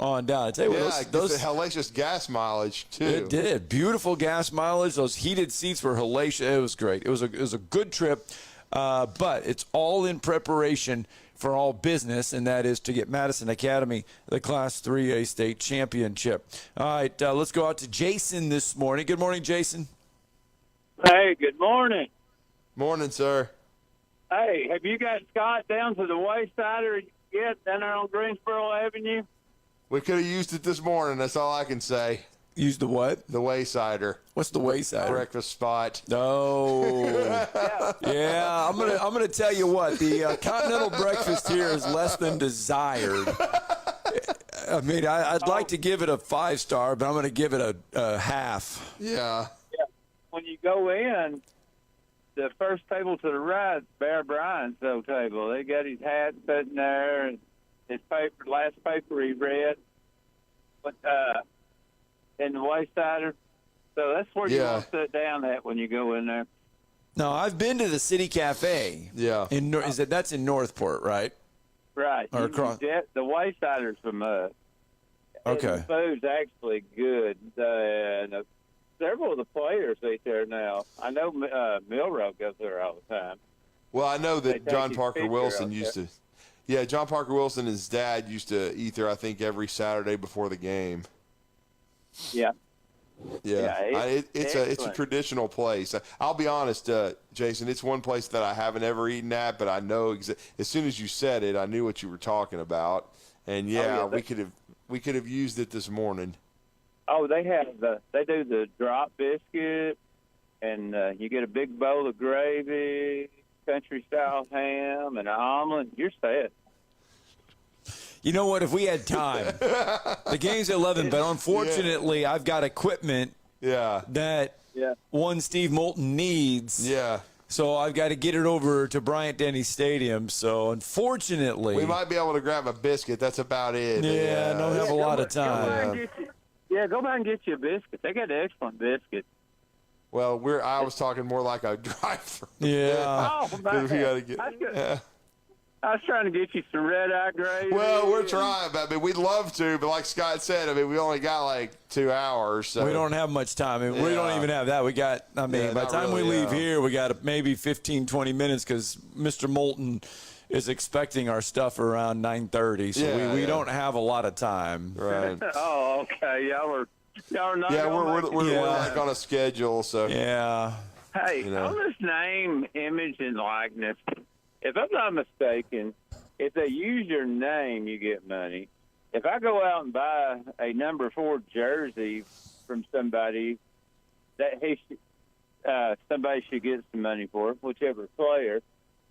on down. I tell you Yeah, what, those hellacious gas mileage too. It did. Beautiful gas mileage. Those heated seats were hellacious. It was great. It was a good trip, but it's all in preparation for all business, and that is to get Madison Academy the Class 3A state championship. All right, let's go out to Jason this morning. Good morning, Jason. Hey, good morning. Morning, sir. Hey, have you got Scott down to the Waysider yet down there on Greensboro Avenue? We could have used it this morning. That's all I can say. Used the what? The Waysider. What's the Waysider? Breakfast spot. No. Yeah, I'm gonna tell you what. The continental breakfast here is less than desired. I mean, I'd like to give it a 5-star, but I'm going to give it a half. Yeah. When you go in, the first table to the right is Bear Bryant's old table. They got his hat sitting there and his last paper he read, but in the Waysider. So that's where you want to sit down at when you go in there. No, I've been to the City Cafe. Yeah. That's in Northport, right? Right. Or across. The Waysider's from us. Okay. The food's actually good. And several of the players eat there now. I know Milrow goes there all the time. Well, I know that They John take Parker his Wilson picture used out to. Yeah, John Parker Wilson and his dad used to eat there, I think, every Saturday before the game. Yeah. Yeah, it's a excellent. traditional place. I'll be honest, Jason, it's one place that I haven't ever eaten at, but I know as soon as you said it, I knew what you were talking about. And we could have used it this morning. Oh, they do the drop biscuit, and you get a big bowl of gravy, country style ham, and an omelet. You're set. You know what? If we had time, the game's at 11, but unfortunately, I've got equipment that one Steve Moulton needs. Yeah. So I've got to get it over to Bryant-Denny Stadium. So unfortunately, we might be able to grab a biscuit. That's about it. Yeah, don't have a lot of time. Go back and get you a biscuit. They got excellent biscuits. Well, I was talking more like a driver. Yeah. Oh, man. We gotta get. I was trying to get you some red-eye gravy. Well, we're trying. I mean, we'd love to, but like Scott said, I mean, we only got like 2 hours. So. We don't have much time. I mean, we don't even have that. We got, by the time we leave here, we got maybe 15, 20 minutes because Mr. Moulton is expecting our stuff around 9:30. So we don't have a lot of time. Right. Oh, okay. Y'all are not. Yeah, we're like on a schedule. So. Yeah. Hey, on this name, image, and likeness, if I'm not mistaken, if they use your name, you get money. If I go out and buy a number 4 jersey from somebody, somebody should get some money for it, whichever player.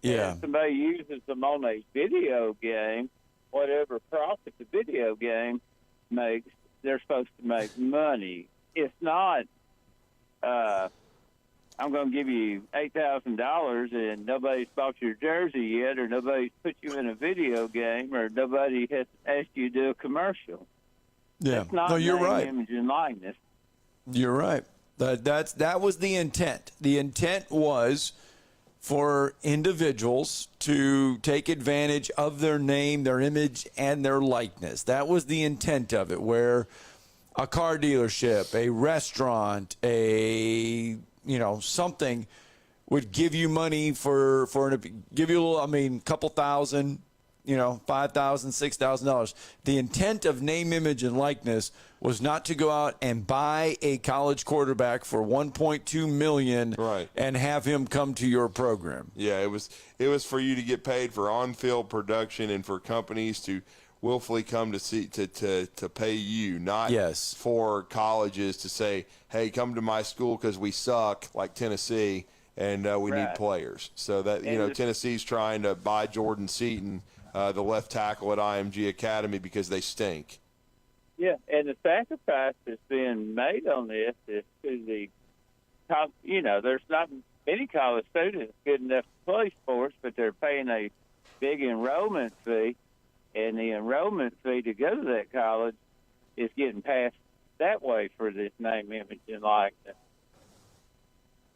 Yeah. And if somebody uses them on a video game, whatever profit the video game makes, they're supposed to make money. It's not. I'm going to give you $8,000 and nobody's bought your jersey yet, or nobody's put you in a video game, or nobody has asked you to do a commercial. Yeah. It's not you're name, right. image, and likeness. You're right. That was the intent. The intent was for individuals to take advantage of their name, their image, and their likeness. That was the intent of it, where a car dealership, a restaurant, something would give you money give you a couple thousand, $5,000, $6,000. The intent of name, image, and likeness was not to go out and buy a college quarterback for $1.2 million and have him come to your program. Yeah, it was for you to get paid for on-field production and for companies to willfully come to pay you, not for colleges to say, hey, come to my school because we suck, like Tennessee, and we need players. So that Tennessee's trying to buy Jordan Seaton, the left tackle at IMG Academy, because they stink. Yeah, and the sacrifice that's being made on this is to the top. There's not many college students good enough to play sports, but they're paying a big enrollment fee. And the enrollment fee to go to that college is getting passed that way for this name, image, and likeness.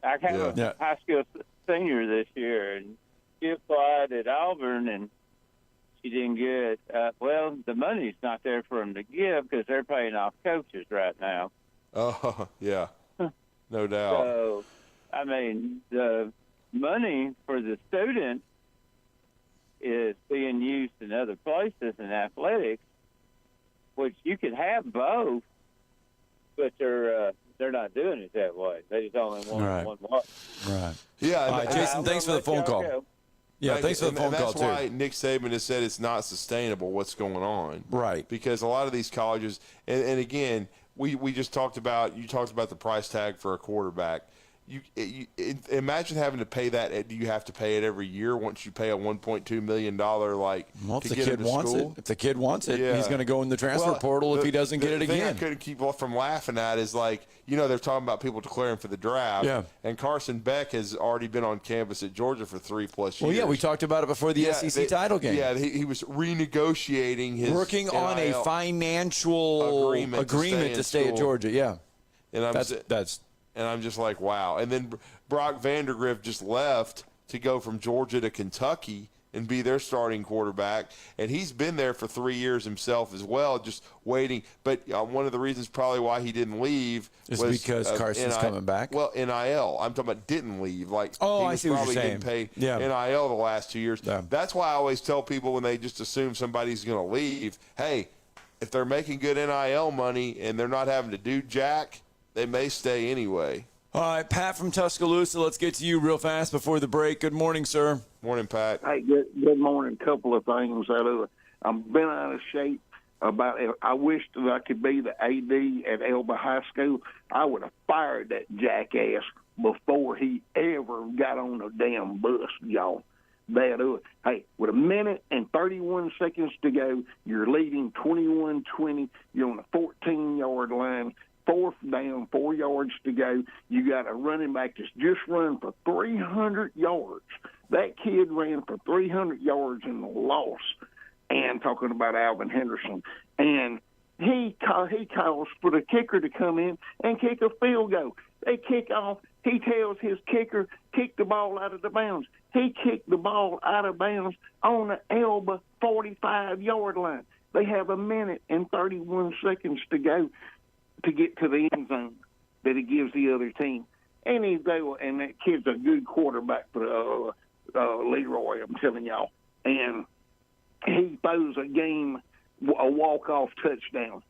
I have a high school senior this year, and she applied at Auburn, and you didn't get, well, the money's not there for them to give because they're paying off coaches right now. Oh, yeah. No doubt. So, I mean, the money for the student is being used in other places in athletics, which you could have both, but they're not doing it that way. They just only want one way. Right. Yeah. All right, Jason, thanks for the phone call. Yeah, thanks for the phone call, too. That's why Nick Saban has said it's not sustainable what's going on. Right. Because a lot of these colleges, and again, we just talked about, you talked about the price tag for a quarterback. You imagine having to pay that. Do you have to pay it every year once you pay a $1.2 million if to the get kid into wants school? it, if the kid wants it, he's going to go in the transfer portal if he doesn't get it The thing I again. couldn't keep from laughing at is they're talking about people declaring for the draft. Yeah. And Carson Beck has already been on campus at Georgia for 3+ years. Well, yeah, we talked about it before the SEC title game. Yeah, he was renegotiating his working on a financial agreement to stay at Georgia. Yeah. And I'm just like, wow. And then Brock Vandagriff just left to go from Georgia to Kentucky and be their starting quarterback. And he's been there for 3 years himself as well, just waiting. But one of the reasons probably why he didn't leave is was because Carson's coming back. Well, NIL. I'm talking about didn't leave. He I see what you're probably saying. getting paid NIL the last 2 years. Yeah. That's why I always tell people when they just assume somebody's going to leave, hey, if they're making good NIL money and they're not having to do jack, they may stay anyway. All right, Pat from Tuscaloosa, let's get to you real fast before the break. Good morning, sir. Morning, Pat. Hey, good morning. Couple of things. I've been out of shape about it. I wish that I could be the AD at Elba High School. I would have fired that jackass before he ever got on a damn bus, y'all. Hey, with 1 minute and 31 seconds to go, you're leading 21-20. You're on the 14-yard line. 4th down, 4 yards to go. You got a running back that's just run for 300 yards. That kid ran for 300 yards in the loss. And talking about Alvin Henderson. And he calls for the kicker to come in and kick a field goal. They kick off. He tells his kicker, kick the ball out of the bounds. He kicked the ball out of bounds on the Elba 45-yard line. They have 1 minute and 31 seconds to go to get to the end zone that he gives the other team. And and that kid's a good quarterback for Leroy, I'm telling y'all. And he throws a walk-off touchdown.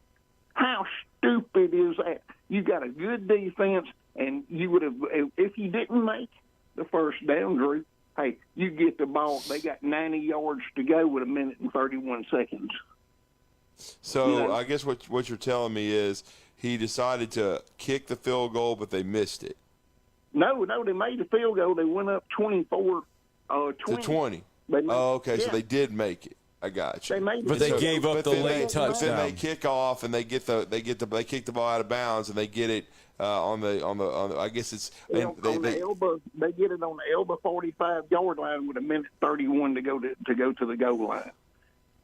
How stupid is that? You got a good defense, and you would have, if you didn't make the first down, Drew, hey, you get the ball. They got 90 yards to go with 1 minute and 31 seconds. So I guess what you're telling me is he decided to kick the field goal, but they missed it. No, they made the field goal. They went up 24 to 20. Okay, so they did make it. I got you. But they gave up the late touchdown. But then they kick off and they kick the ball out of bounds and they get it on the I guess it's the Elba. They get it on the Elba 45-yard line with 1 minute 31 to go to the goal line.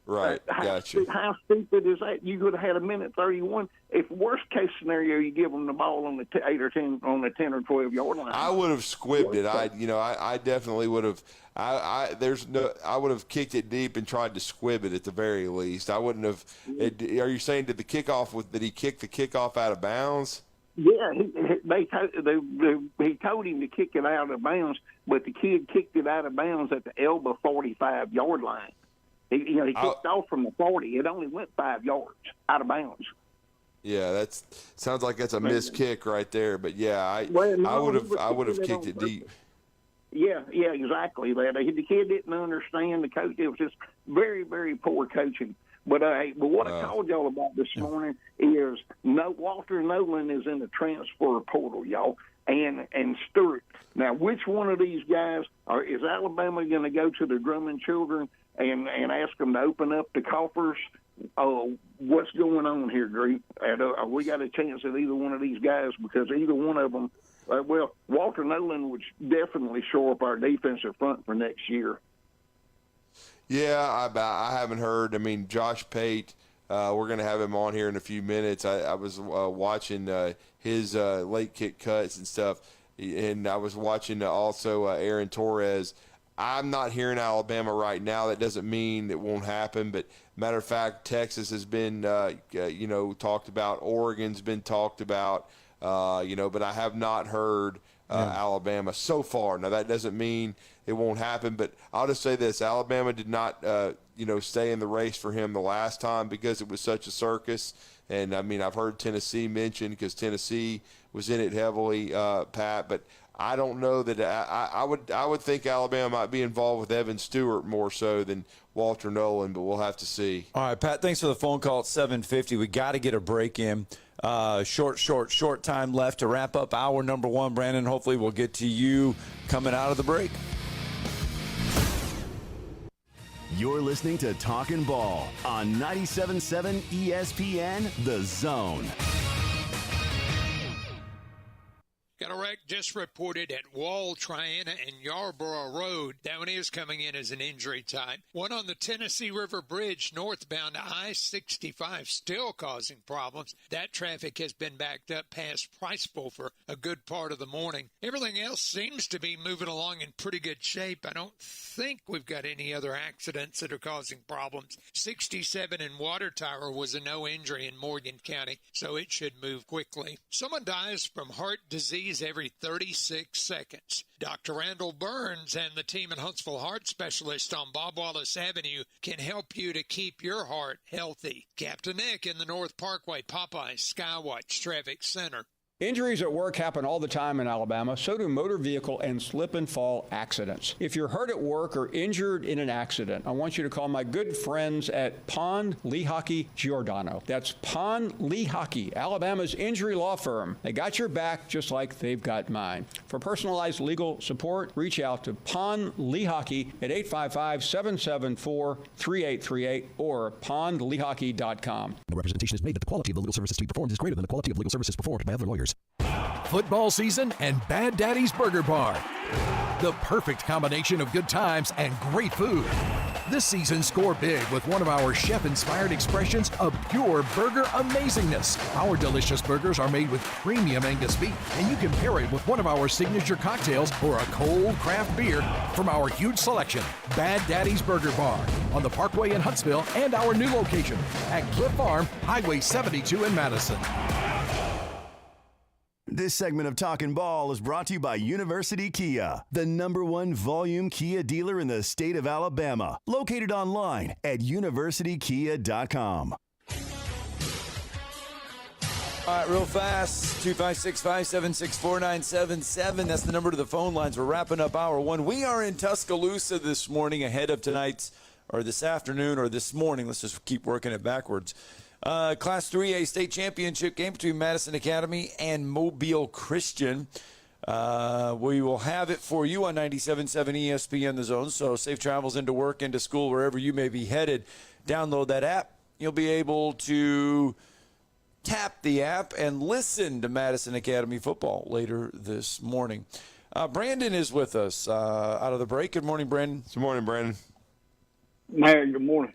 Right, gotcha. How stupid is that? You could have had 1 minute 31. If worst case scenario, you give them the ball on the 8 or 10 on the 10 or 12-yard line. I would have squibbed it. I definitely would have. I would have kicked it deep and tried to squib it at the very least. I wouldn't have. Are you saying did he kick the kickoff out of bounds? Yeah, he told him to kick it out of bounds, but the kid kicked it out of bounds at the Elba 45-yard line. He kicked off from the 40. It only went 5 yards out of bounds. Yeah, that sounds like that's a missed kick right there. But yeah, I would have kicked it deep. Yeah, exactly. The kid didn't understand the coach. It was just very, very poor coaching. But what I called y'all about this morning is Walter Nolan is in the transfer portal, y'all, and Stewart. Now, which one of these guys is Alabama going to go to the Drummond children and ask them to open up the coffers? What's going on here, Drew? We got a chance at either one of these guys because either one of them, Walter Nolan would definitely shore up our defensive front for next year. Yeah, I haven't heard. I mean, Josh Pate, we're going to have him on here in a few minutes. I was watching his late kick cuts and stuff, and I was watching also Aaron Torres. I'm not hearing Alabama right now. That doesn't mean it won't happen. But matter of fact, Texas has been, talked about. Oregon's been talked about, but I have not heard Alabama so far. Now, that doesn't mean it won't happen. But I'll just say this. Alabama did not, stay in the race for him the last time because it was such a circus. And, I mean, I've heard Tennessee mentioned because Tennessee was in it heavily, Pat. But I don't know that I would think Alabama might be involved with Evan Stewart more so than Walter Nolan, but we'll have to see. All right, Pat, thanks for the phone call at 7:50. We got to get a break in. Short time left to wrap up hour number one. Brandon, hopefully we'll get to you coming out of the break. You're listening to Talkin' Ball on 97.7 ESPN, The Zone. Got a wreck just reported at Wall, Triana, and Yarborough Road. That one is coming in as an injury type. One on the Tennessee River Bridge northbound I-65 still causing problems. That traffic has been backed up past Priceville for a good part of the morning. Everything else seems to be moving along in pretty good shape. I don't think we've got any other accidents that are causing problems. 67 in Water Tower was a no injury in Morgan County, so it should move quickly. Someone dies from heart disease every 36 seconds. Dr. Randall Burns and the team at Huntsville Heart Specialist on Bob Wallace Avenue can help you to keep your heart healthy. Captain Nick in the North Parkway Popeye Skywatch Traffic Center. Injuries at work happen all the time in Alabama. So do motor vehicle and slip and fall accidents. If you're hurt at work or injured in an accident, I want you to call my good friends at Pond, Lehocky, Giordano. That's Pond, Lehocky, Alabama's injury law firm. They got your back just like they've got mine. For personalized legal support, reach out to Pond, Lehocky at 855-774-3838 or pondlehocky.com. The representation is made that the quality of the legal services to be performed is greater than the quality of legal services performed by other lawyers. Football season and Bad Daddy's Burger Bar. The perfect combination of good times and great food. This season, score big with one of our chef-inspired expressions of pure burger amazingness. Our delicious burgers are made with premium Angus beef, and you can pair it with one of our signature cocktails or a cold craft beer from our huge selection. Bad Daddy's Burger Bar on the Parkway in Huntsville and our new location at Cliff Farm, Highway 72 in Madison. This segment of Talkin' Ball is brought to you by University Kia, the #1 volume Kia dealer in the state of Alabama. Located online at universitykia.com. All right, real fast, 256-576-4977. That's the number to the phone lines. We're wrapping up hour one. We are in Tuscaloosa this morning ahead of tonight's, or this afternoon, or this morning. Let's just keep working it backwards. Class 3A state championship game between Madison Academy and Mobile Christian. We will have it for you on 97.7 ESPN The Zone. So safe travels into work, into school, wherever you may be headed. Download that app. You'll be able to tap the app and listen to Madison Academy football later this morning. Brandon is with us out of the break. Good morning, Brandon. Good morning, Brandon. Man, good morning.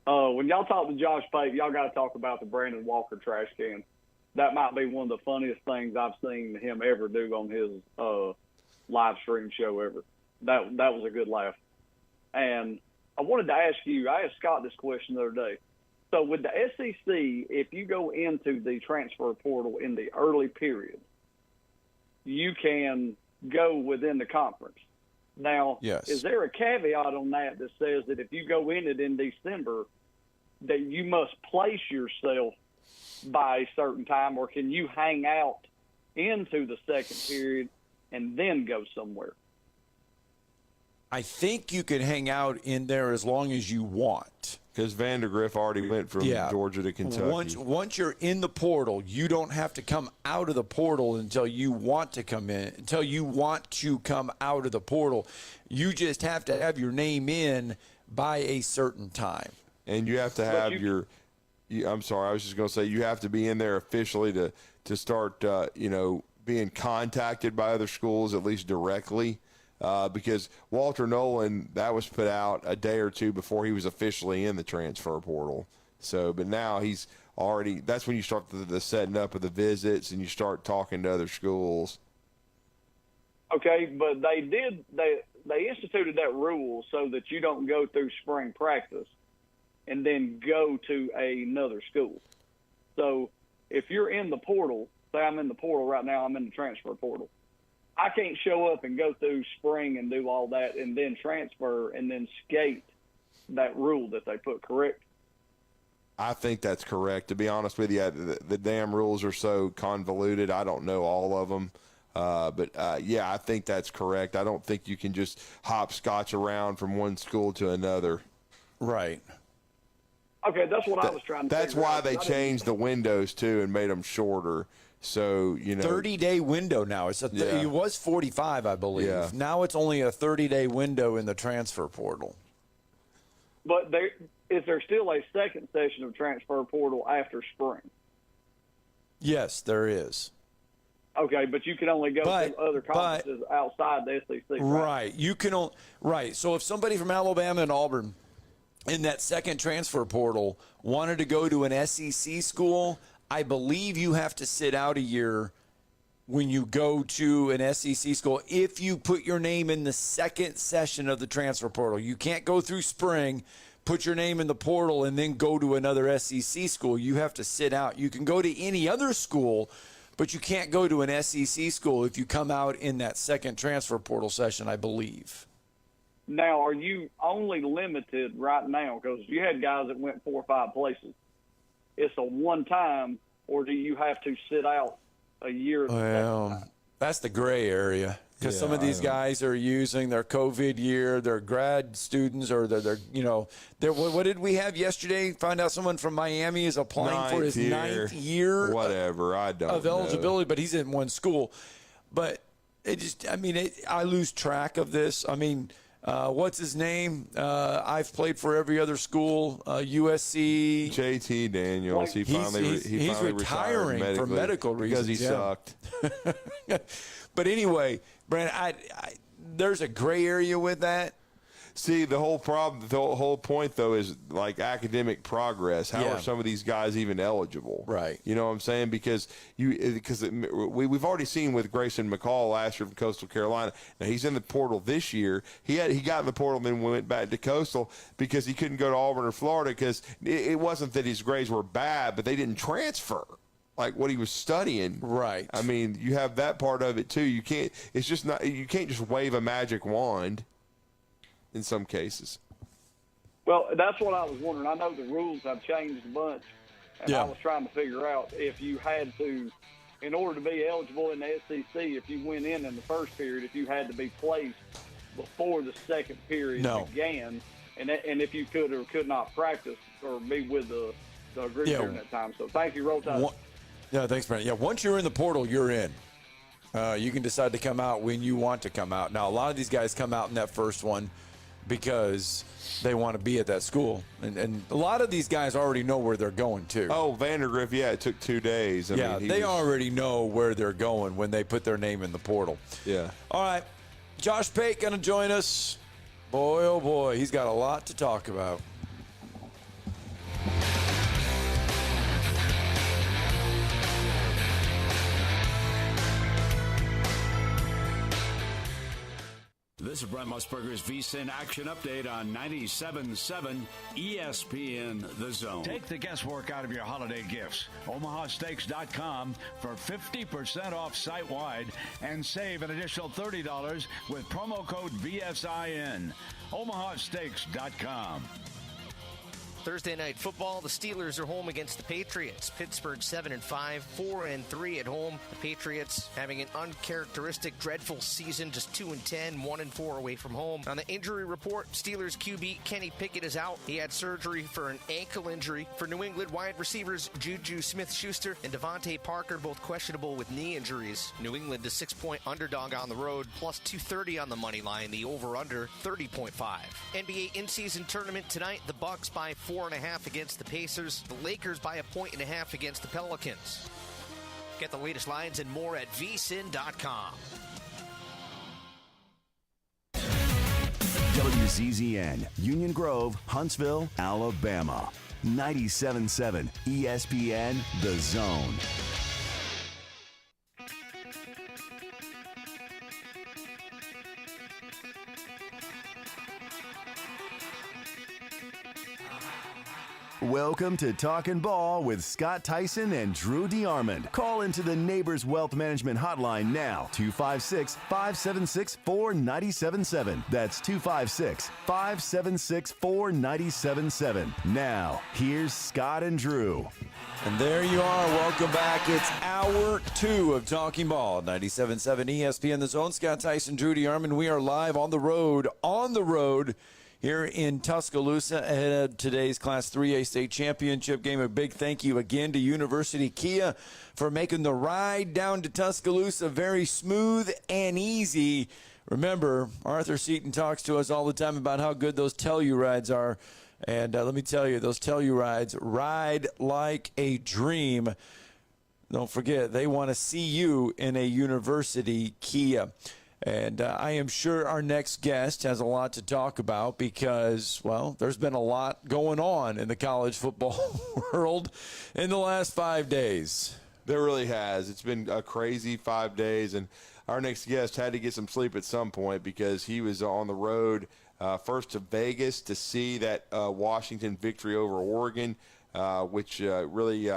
When y'all talk to Josh Pate, y'all got to talk about the Brandon Walker trash can. That might be one of the funniest things I've seen him ever do on his live stream show ever. That was a good laugh. And I wanted to ask you, I asked Scott this question the other day. So with the SEC, if you go into the transfer portal in the early period, you can go within the conference. Now, yes. Is there a caveat on that says that if you go in it in December, that you must place yourself by a certain time, or can you hang out into the second period and then go somewhere? I think you can hang out in there as long as you want. Because Vandergriff already went from Georgia to Kentucky. Once you're in the portal, you don't have to come out of the portal until you want to come in, until you want to come out of the portal. You just have to have your name in by a certain time. And you have to have I'm sorry, I was just going to say you have to be in there officially to start, being contacted by other schools, at least directly. Because Walter Nolan, that was put out a day or two before he was officially in the transfer portal. So, but now he's already, that's when you start the setting up of the visits and you start talking to other schools. Okay, but they instituted that rule so that you don't go through spring practice and then go to another school. So if you're in the portal, say I'm in the portal right now, I'm in the transfer portal, I can't show up and go through spring and do all that and then transfer and then skate that rule that they put, correct? I think that's correct. To be honest with you, the damn rules are so convoluted. I don't know all of them. But yeah, I think that's correct. I don't think you can just hopscotch around from one school to another. Right. Okay, that's what I was trying to That's figure why out. they changed the windows, too, and made them shorter. So, 30-day window now. It was 45, I believe. Yeah. Now it's only a 30-day window in the transfer portal. But is there still a second session of transfer portal after spring? Yes, there is. Okay, but you can only go to other conferences outside the SEC, right? Right. You can right. So if somebody from Alabama and Auburn in that second transfer portal wanted to go to an SEC school, I believe you have to sit out a year when you go to an SEC school if you put your name in the second session of the transfer portal. You can't go through spring, put your name in the portal, and then go to another SEC school. You have to sit out. You can go to any other school, but you can't go to an SEC school if you come out in that second transfer portal session, I believe. Now, are you only limited right now? Because you had guys that went 4 or 5 places. It's a one-time, or do you have to sit out a year? Well, that's the gray area. Because some of these guys are using their COVID year, their grad students, or what did we have yesterday? Find out someone from Miami is applying for his 9th year. Whatever, I don't of eligibility, but he's in one school. But I lose track of this. I mean, what's his name? I've played for every other school. USC. JT Daniels. He's finally retiring for medical reasons because he sucked. But anyway, Brandon, there's a gray area with that. See, the whole point, though, is like academic progress. How are some of these guys even eligible? Right. You know what I'm saying? Because we've already seen with Grayson McCall last year from Coastal Carolina. Now, he's in the portal this year. He got in the portal and then went back to Coastal because he couldn't go to Auburn or Florida because it wasn't that his grades were bad, but they didn't transfer like what he was studying. Right. I mean, you have that part of it, too. You can't just wave a magic wand in some cases. Well, that's what I was wondering. I know the rules have changed a bunch, and I was trying to figure out if you had to, in order to be eligible in the SEC, if you went in the first period, if you had to be placed before the second period began, and if you could or could not practice or be with the group during that time. So thank you, Roll Tide. Yeah, thanks, Brandon. Yeah, once you're in the portal, you're in. You can decide to come out when you want to come out. Now, a lot of these guys come out in that first one because they want to be at that school. And a lot of these guys already know where they're going to. Oh, Vandergriff, it took 2 days. I mean, they already know where they're going when they put their name in the portal. Yeah. All right, Josh Pate going to join us. Boy, oh boy, he's got a lot to talk about. This is Brent Musburger's VSiN Action Update on 97.7 ESPN The Zone. Take the guesswork out of your holiday gifts. OmahaSteaks.com for 50% off site-wide and save an additional $30 with promo code VSIN. OmahaSteaks.com. Thursday night football, the Steelers are home against the Patriots. Pittsburgh 7-5, 4-3 at home. The Patriots having an uncharacteristic, dreadful season, just 2-10, 1-4 away from home. On the injury report, Steelers QB Kenny Pickett is out. He had surgery for an ankle injury. For New England wide receivers Juju Smith-Schuster and Devontae Parker, both questionable with knee injuries. New England, the 6-point underdog on the road, plus 230 on the money line. The over-under 30.5. NBA in-season tournament tonight. The Bucks by 4.5 against the Pacers. The Lakers by 1.5 against the Pelicans. Get the latest lines and more at vsin.com. WZZN, Union Grove, Huntsville, Alabama. 97.7 ESPN The Zone. Welcome to Talkin' Ball with Scott Tyson and Drew DeArmond. Call into the Neighbors Wealth Management Hotline now, 256-576-4977. That's 256-576-4977. Now, here's Scott and Drew. And there you are. Welcome back. It's hour 2 of Talking Ball, 97.7 ESPN The Zone. Scott Tyson, Drew DeArmond. We are live on the road here in Tuscaloosa ahead of today's Class 3A state championship game. A big thank you again to University Kia for making the ride down to Tuscaloosa very smooth and easy. Remember, Arthur Seaton talks to us all the time about how good those Tellurides are. And let me tell you, those Tellurides ride like a dream. Don't forget, they want to see you in a University Kia. And I am sure our next guest has a lot to talk about because, well, there's been a lot going on in the college football world in the last 5 days. There really has. It's been a crazy 5 days, and our next guest had to get some sleep at some point because he was on the road first to Vegas to see that Washington victory over Oregon, which really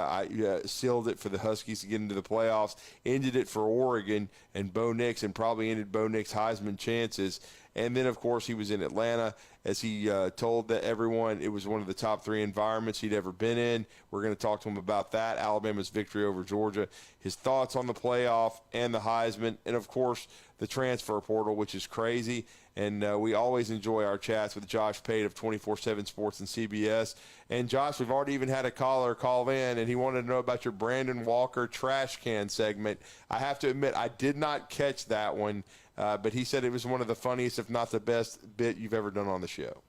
sealed it for the Huskies to get into the playoffs, ended it for Oregon and Bo Nix, and probably ended Bo Nix's Heisman chances. And then, of course, he was in Atlanta, as he told everyone it was one of the top 3 environments he'd ever been in. We're going to talk to him about that, Alabama's victory over Georgia, his thoughts on the playoff and the Heisman, and, of course, the transfer portal, which is crazy. And we always enjoy our chats with Josh Pate of 24/7 Sports and CBS. And, Josh, we've already even had a caller call in, and he wanted to know about your Brandon Walker trash can segment. I have to admit, I did not catch that one, but he said it was one of the funniest, if not the best, bit you've ever done on the show.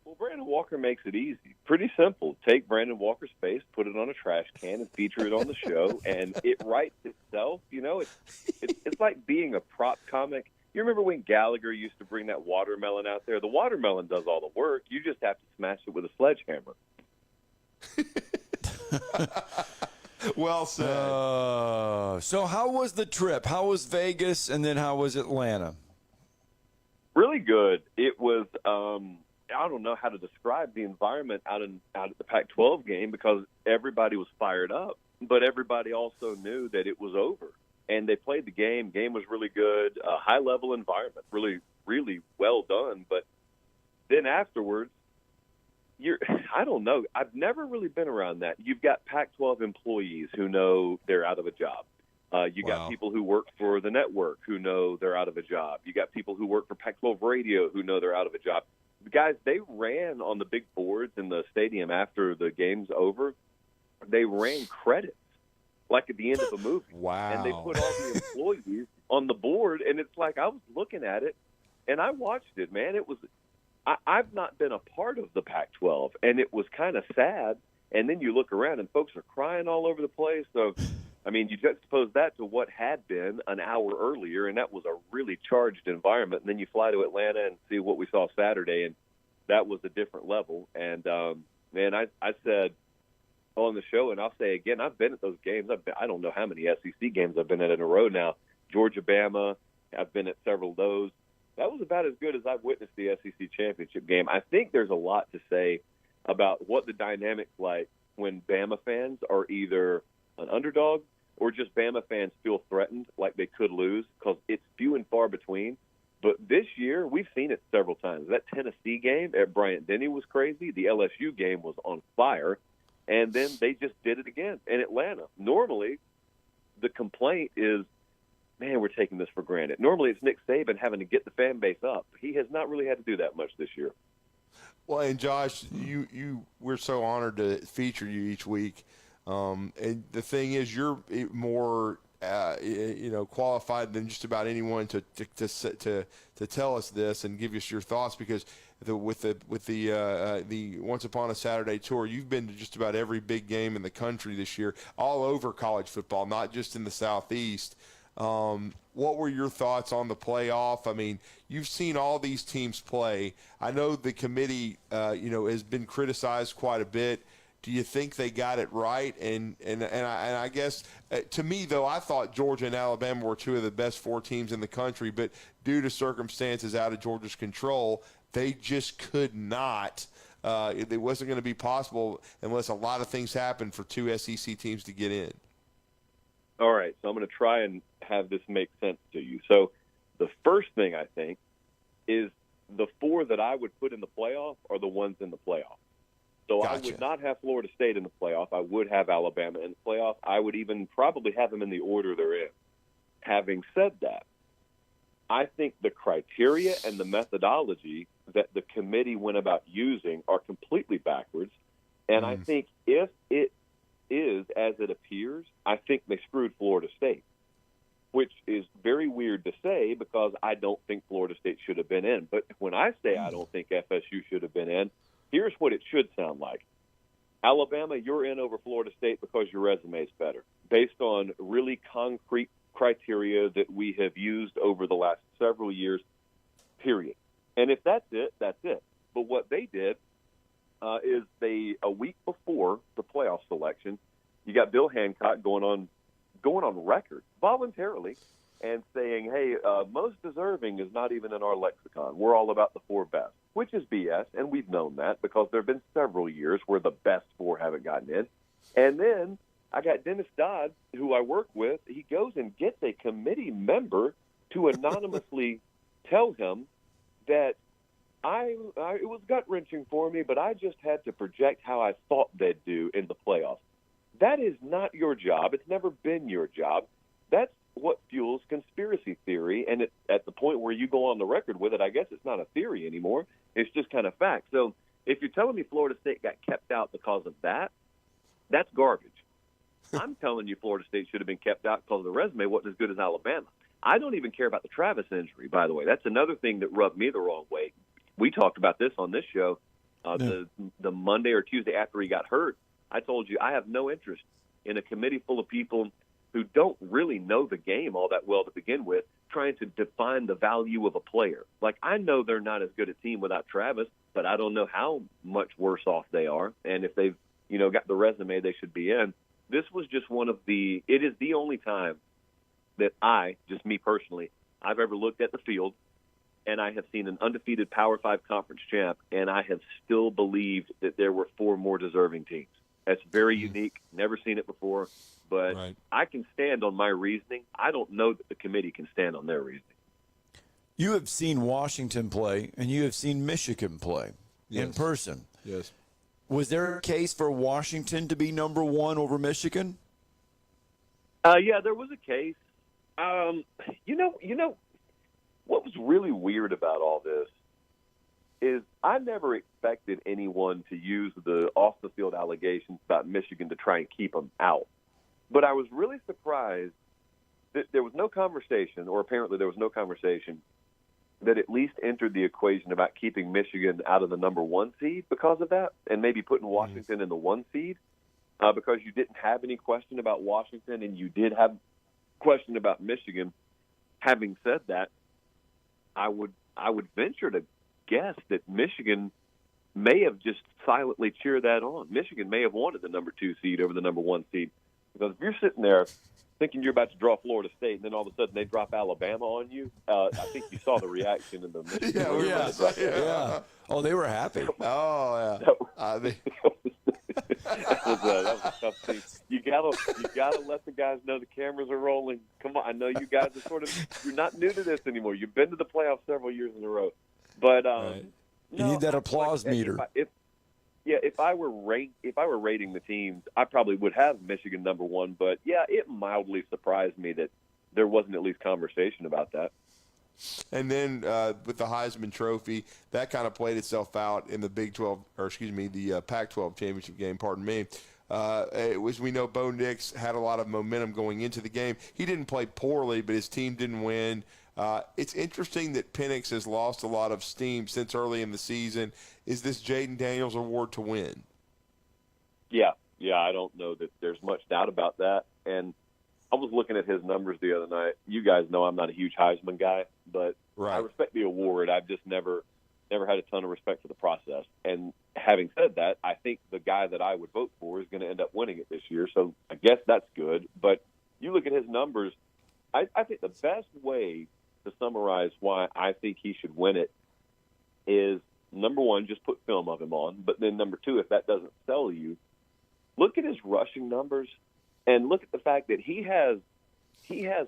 Well, Brandon Walker makes it easy. Pretty simple. Take Brandon Walker's face, put it on a trash can, and feature it on the show, and it writes itself. You know, it's like being a prop comic. You remember when Gallagher used to bring that watermelon out there? The watermelon does all the work. You just have to smash it with a sledgehammer. Well said. So how was the trip? How was Vegas, and then how was Atlanta? Really good. It was, I don't know how to describe the environment out at the Pac-12 game because everybody was fired up, but everybody also knew that it was over. And they played the game. Game was really good, high-level environment, really, really well done. But then afterwards, I don't know. I've never really been around that. You've got Pac-12 employees who know they're out of a job. You got people who work for the network who know they're out of a job. You got people who work for Pac-12 radio who know they're out of a job. The guys, they ran on the big boards in the stadium after the game's over. They ran credits. Like at the end of a movie. Wow. And they put all the employees on the board, and it's like I was looking at it, and I watched it, man. It was I've not been a part of the Pac-12, and it was kind of sad. And then you look around, and folks are crying all over the place. So, I mean, you juxtapose that to what had been an hour earlier, and that was a really charged environment. And then you fly to Atlanta and see what we saw Saturday, and that was a different level. And, man, I said – on the show, and I'll say again, I've been at those games. I don't know how many SEC games I've been at in a row now. Georgia, Bama, I've been at several of those. That was about as good as I've witnessed the SEC championship game. I think there's a lot to say about what the dynamic's like when Bama fans are either an underdog or just Bama fans feel threatened like they could lose because it's few and far between. But this year, we've seen it several times. That Tennessee game at Bryant-Denny was crazy. The LSU game was on fire. And then they just did it again in Atlanta. Normally, the complaint is, man, we're taking this for granted. Normally, it's Nick Saban having to get the fan base up. He has not really had to do that much this year. Well, and Josh, we're so honored to feature you each week. And the thing is, you're more, qualified than just about anyone to tell us this and give us your thoughts because with the Once Upon a Saturday tour, you've been to just about every big game in the country this year, all over college football, not just in the Southeast. What were your thoughts on the playoff? I mean, you've seen all these teams play. I know the committee, has been criticized quite a bit. Do you think they got it right? And I guess, to me, though, I thought Georgia and Alabama were two of the best 4 teams in the country, but due to circumstances out of Georgia's control, they just could not It wasn't going to be possible unless a lot of things happened for two SEC teams to get in. All right, so I'm going to try and have this make sense to you. So the first thing I think is the four that I would put in the playoff are the ones in the playoff. So Gotcha. I would not have Florida State in the playoff. I would have Alabama in the playoff. I would even probably have them in the order they're in. Having said that, I think the criteria and the methodology that the committee went about using are completely backwards. And I think if it is as it appears, I think they screwed Florida State, which is very weird to say because I don't think Florida State should have been in. But when I say I don't think FSU should have been in, here's what it should sound like. Alabama, you're in over Florida State because your resume is better, based on really concrete criteria that we have used over the last several years, period. And if that's it, that's it. But what they did is a week before the playoff selection, you got Bill Hancock going on record voluntarily and saying, hey, most deserving is not even in our lexicon. We're all about the four best, which is BS, and we've known that because there have been several years where the best four haven't gotten in. And then I got Dennis Dodd, who I work with. He goes and gets a committee member to anonymously tell him that it was gut-wrenching for me, but I just had to project how I thought they'd do in the playoffs. That is not your job. It's never been your job. That's what fuels conspiracy theory, and at the point where you go on the record with it, I guess it's not a theory anymore. It's just kind of fact. So if you're telling me Florida State got kept out because of that, that's garbage. I'm telling you Florida State should have been kept out because the resume wasn't as good as Alabama. I don't even care about the Travis injury, by the way. That's another thing that rubbed me the wrong way. We talked about this on this show the Monday or Tuesday after he got hurt. I told you I have no interest in a committee full of people who don't really know the game all that well to begin with, trying to define the value of a player. Like, I know they're not as good a team without Travis, but I don't know how much worse off they are. And if they've, got the resume they should be in, this was just it is the only time that just me personally, I've ever looked at the field and I have seen an undefeated Power 5 conference champ, and I have still believed that there were four more deserving teams. That's very unique. Never seen it before. But I can stand on my reasoning. I don't know that the committee can stand on their reasoning. You have seen Washington play, and you have seen Michigan play in person. Yes. Was there a case for Washington to be number one over Michigan? Yeah, there was a case. What was really weird about all this is I never expected anyone to use the off-the-field allegations about Michigan to try and keep them out. But I was really surprised that there was no conversation, or apparently there was no conversation, that at least entered the equation about keeping Michigan out of the number one seed because of that, and maybe putting Washington in the one seed because you didn't have any question about Washington and you did have question about Michigan. Having said that, I would venture to guess that Michigan may have just silently cheered that on. Michigan may have wanted the number 2 seed over the number 1 seed. Because if you're sitting there thinking you're about to draw Florida State, and then all of a sudden they drop Alabama on you, I think you saw the reaction in the Michigan. Yeah. Oh, they were happy. Oh, yeah. That was a tough thing. You gotta let the guys know the cameras are rolling. Come on, I know you guys are you're not new to this anymore. You've been to the playoffs several years in a row. But you need that applause meter. If I were rating the teams, I probably would have Michigan number 1. But yeah, it mildly surprised me that there wasn't at least conversation about that. And then with the Heisman Trophy, that kind of played itself out in the the Pac-12 championship game. Pardon me. As we know, Bo Nix had a lot of momentum going into the game. He didn't play poorly, but his team didn't win. It's interesting that Penix has lost a lot of steam since early in the season. Is this Jaden Daniels award to win? Yeah, I don't know that there's much doubt about that. And I was looking at his numbers the other night. You guys know I'm not a huge Heisman guy, but I respect the award. I've just never had a ton of respect for the process. And having said that, I think the guy that I would vote for is going to end up winning it this year. So I guess that's good. But you look at his numbers, I think the best way to summarize why I think he should win it is number one, just put film of him on. But then number two, if that doesn't sell you, look at his rushing numbers and look at the fact that he has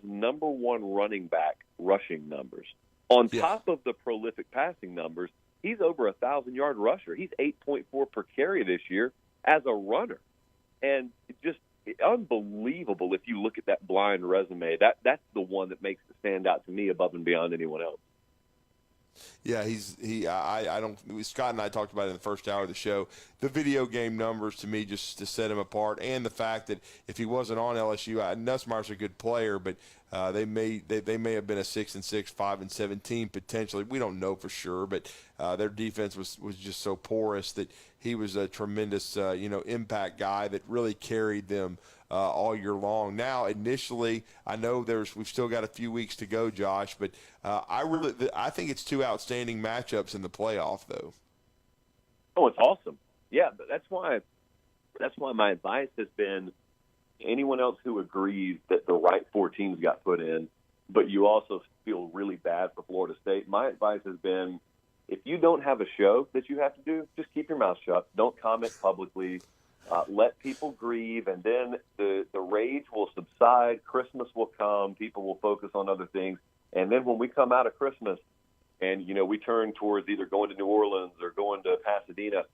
number one running back rushing numbers. On top of the prolific passing numbers, he's over 1,000-yard rusher. He's 8.4 per carry this year as a runner. And just unbelievable if you look at that blind resume. That's the one that makes it stand out to me above and beyond anyone else. Yeah, I don't. Scott and I talked about it in the first hour of the show. The video game numbers to me just to set him apart, and the fact that if he wasn't on LSU, Nussmeier's a good player, but they may have been a 6-6, 5-17 potentially. We don't know for sure, but their defense was just so porous that he was a tremendous impact guy that really carried them all year long. Now, initially, I know we've still got a few weeks to go, Josh, but I think it's two outstanding matchups in the playoff, though. Oh, it's awesome. Yeah, but that's why my advice has been anyone else who agrees that the right four teams got put in, but you also feel really bad for Florida State. My advice has been if you don't have a show that you have to do, just keep your mouth shut. Don't comment publicly. Let people grieve, and then the rage will subside. Christmas will come. People will focus on other things. And then when we come out of Christmas and, we turn towards either going to New Orleans or going to Pasadena,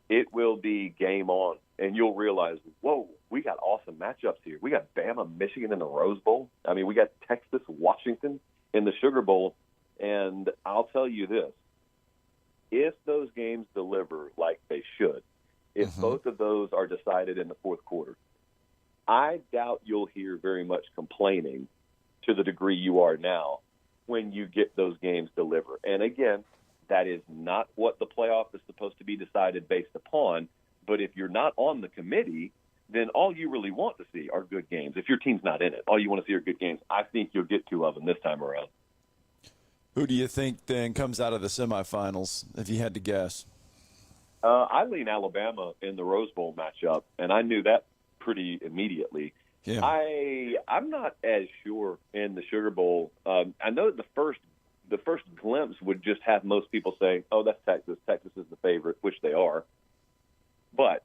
it will be game on. And you'll realize, whoa, we got awesome matchups here. We got Bama, Michigan in the Rose Bowl. I mean, we got Texas, Washington in the Sugar Bowl. And I'll tell you this, if those games deliver like they should, if both of those are decided in the fourth quarter, I doubt you'll hear very much complaining to the degree you are now when you get those games delivered. And again, that is not what the playoff is supposed to be decided based upon. But if you're not on the committee, then all you really want to see are good games. If your team's not in it, all you want to see are good games. I think you'll get two of them this time around. Who do you think then comes out of the semifinals, if you had to guess? I lean Alabama in the Rose Bowl matchup, and I knew that pretty immediately. Yeah. I'm not as sure in the Sugar Bowl. I know the first glimpse would just have most people say, "Oh, that's Texas. Texas is the favorite," which they are. But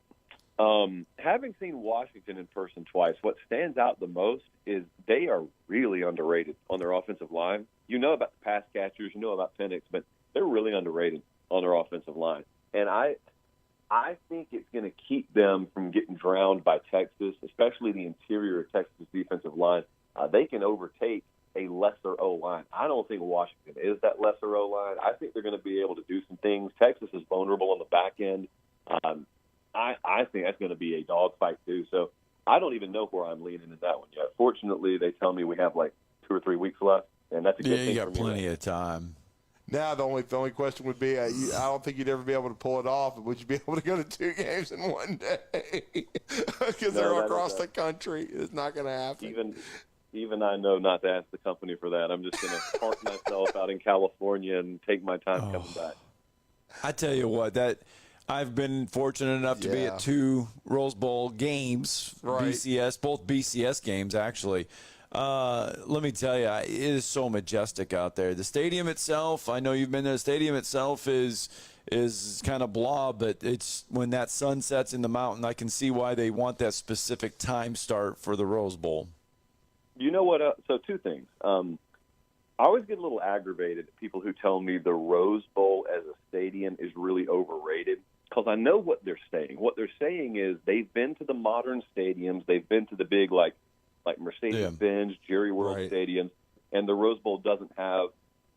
having seen Washington in person twice, what stands out the most is they are really underrated on their offensive line. You know about the pass catchers, you know about Penix, but they're really underrated on their offensive line. And I think it's going to keep them from getting drowned by Texas, especially the interior of Texas' defensive line. They can overtake a lesser O-line. I don't think Washington is that lesser O-line. I think they're going to be able to do some things. Texas is vulnerable on the back end. I think that's going to be a dogfight, too. So I don't even know where I'm leaning in that one yet. Fortunately, they tell me we have like 2 or 3 weeks left, and that's a good thing you for got me. plenty of time. Now the only question would be, I don't think you'd ever be able to pull it off. But would you be able to go to 2 games in one day? Because they're across the country. It's not going to happen. Even I know not to ask the company for that. I'm just going to park myself out in California and take my time coming back. I tell you what, that I've been fortunate enough to be at 2 Rose Bowl games, BCS, both BCS games actually. Let me tell you, it is so majestic out there. The stadium itself, I know you've been there. The stadium itself is kind of blah, but it's when that sun sets in the mountain, I can see why they want that specific time start for the Rose Bowl. You know what? So 2 things. I always get a little aggravated at people who tell me the Rose Bowl as a stadium is really overrated because I know what they're saying. What they're saying is they've been to the modern stadiums. They've been to the big, like Mercedes-Benz, Jerry World stadiums, and the Rose Bowl doesn't have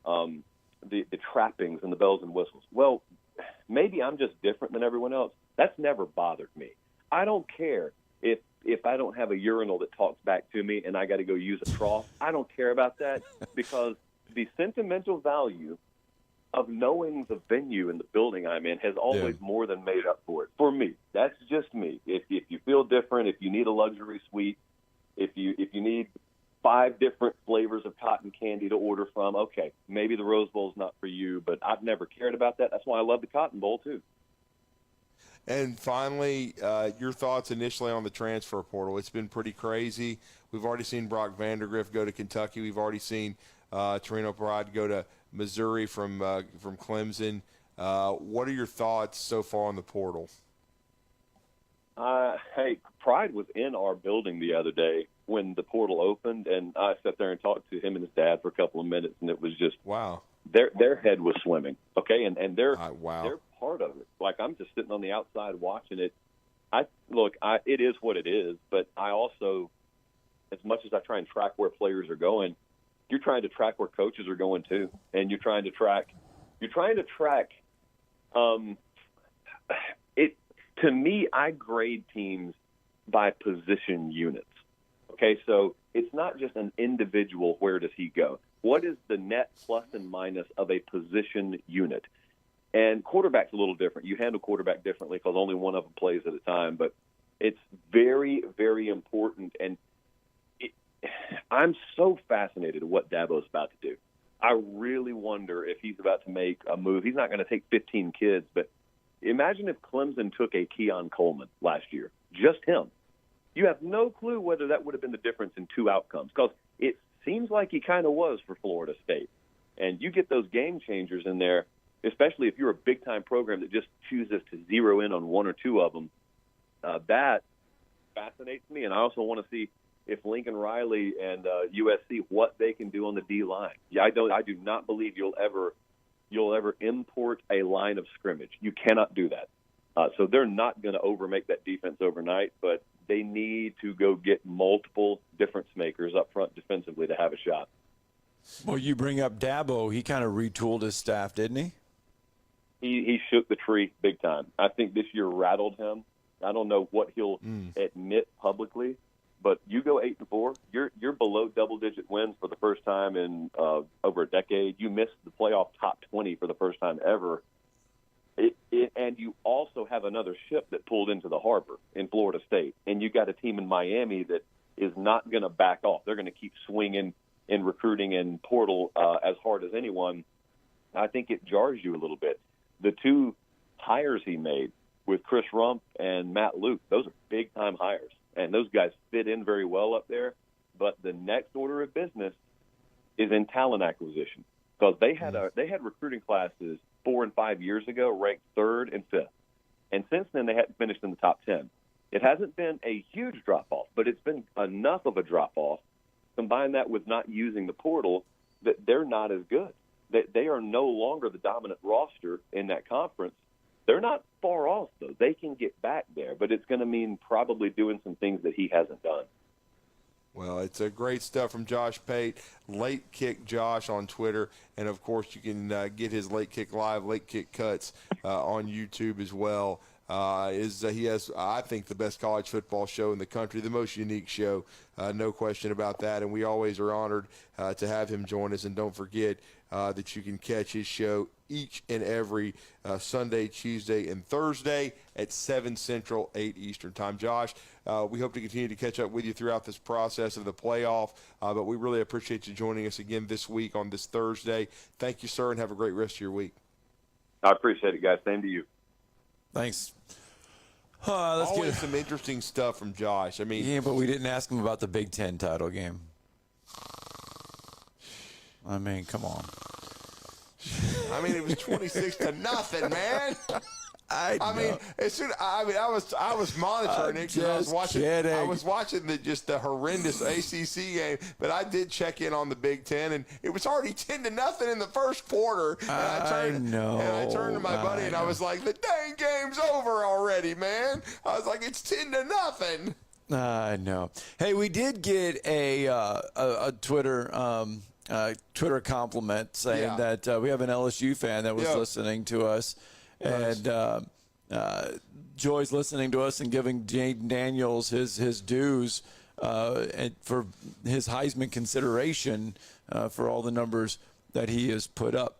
the trappings and the bells and whistles. Well, maybe I'm just different than everyone else. That's never bothered me. I don't care if I don't have a urinal that talks back to me and I got to go use a trough. I don't care about that because the sentimental value of knowing the venue and the building I'm in has always more than made up for it. For me, that's just me. If you feel different, if you need a luxury suite, if you need 5 different flavors of cotton candy to order from, okay, maybe the Rose Bowl's not for you, but I've never cared about that. That's why I love the Cotton Bowl, too. And finally, your thoughts initially on the transfer portal. It's been pretty crazy. We've already seen Brock Vandergrift go to Kentucky. We've already seen Torino Pride go to Missouri from Clemson. What are your thoughts so far on the portal? Hey, Pride was in our building the other day when the portal opened, and I sat there and talked to him and his dad for a couple of minutes, and it was just wow. Their head was swimming. Okay, and they're wow. They're part of it. Like, I'm just sitting on the outside watching it. It is what it is, but I also, as much as I try and track where players are going, you're trying to track where coaches are going too, and you're trying to track it. To me, I grade teams by position units. Okay, so it's not just an individual, where does he go? What is the net plus and minus of a position unit? And quarterback's a little different. You handle quarterback differently because only one of them plays at a time, but it's very, very important. And I'm so fascinated at what Dabo's about to do. I really wonder if he's about to make a move. He's not going to take 15 kids, but imagine if Clemson took a Keon Coleman last year, just him. You have no clue whether that would have been the difference in two outcomes, because it seems like he kind of was for Florida State. And you get those game changers in there, especially if you're a big-time program that just chooses to zero in on one or two of them. That fascinates me, and I also want to see if Lincoln Riley and USC, what they can do on the D-line. Yeah, I do not believe you'll ever import a line of scrimmage. You cannot do that. So they're not going to overmake that defense overnight, but they need to go get multiple difference makers up front defensively to have a shot. Well, you bring up Dabo. He kind of retooled his staff, didn't he? He shook the tree big time. I think this year rattled him. I don't know what he'll admit publicly, but you go 8-4, you're below double-digit wins for the first time in over a decade. You missed the playoff top 20 for the first time ever. And you also have another ship that pulled into the harbor in Florida State. And you got a team in Miami that is not going to back off. They're going to keep swinging in recruiting and portal as hard as anyone. I think it jars you a little bit. The two hires he made with Chris Rump and Matt Luke, those are big-time hires. And those guys fit in very well up there. But the next order of business is in talent acquisition, because they had recruiting classes 4 and 5 years ago ranked 3rd and 5th. And since then, they hadn't finished in the top 10. It hasn't been a huge drop-off, but it's been enough of a drop-off. Combine that with not using the portal, that they're not as good. They are no longer the dominant roster in that conference. They're not far off, though. They can get back there, but it's going to mean probably doing some things that he hasn't done. Well, it's a great stuff from Josh Pate, Late Kick Josh on Twitter, and of course you can get his Late Kick Live, Late Kick Cuts on YouTube as well. He has, I think, the best college football show in the country, the most unique show, no question about that, and we always are honored to have him join us. And don't forget that you can catch his show each and every Sunday, Tuesday, and Thursday at 7 Central, 8 Eastern Time. Josh, we hope to continue to catch up with you throughout this process of the playoff, but we really appreciate you joining us again this week on this Thursday. Thank you, sir, and have a great rest of your week. I appreciate it, guys. Same to you. Thanks. Always some interesting stuff from Josh. I mean, yeah, but we didn't ask him about the Big Ten title game. I mean, come on. I mean, it was 26-0, man. I was monitoring it because I was watching the horrendous ACC game, but I did check in on the Big Ten, and it was already 10-0 in the first quarter. And I turned to my buddy, and I was like, "The dang game's over already, man!" I was like, "It's 10-0." I know. Hey, we did get a Twitter compliment saying that we have an LSU fan that was listening to us. Nice. And Joy's listening to us and giving Jaden Daniels his dues and for his Heisman consideration for all the numbers that he has put up.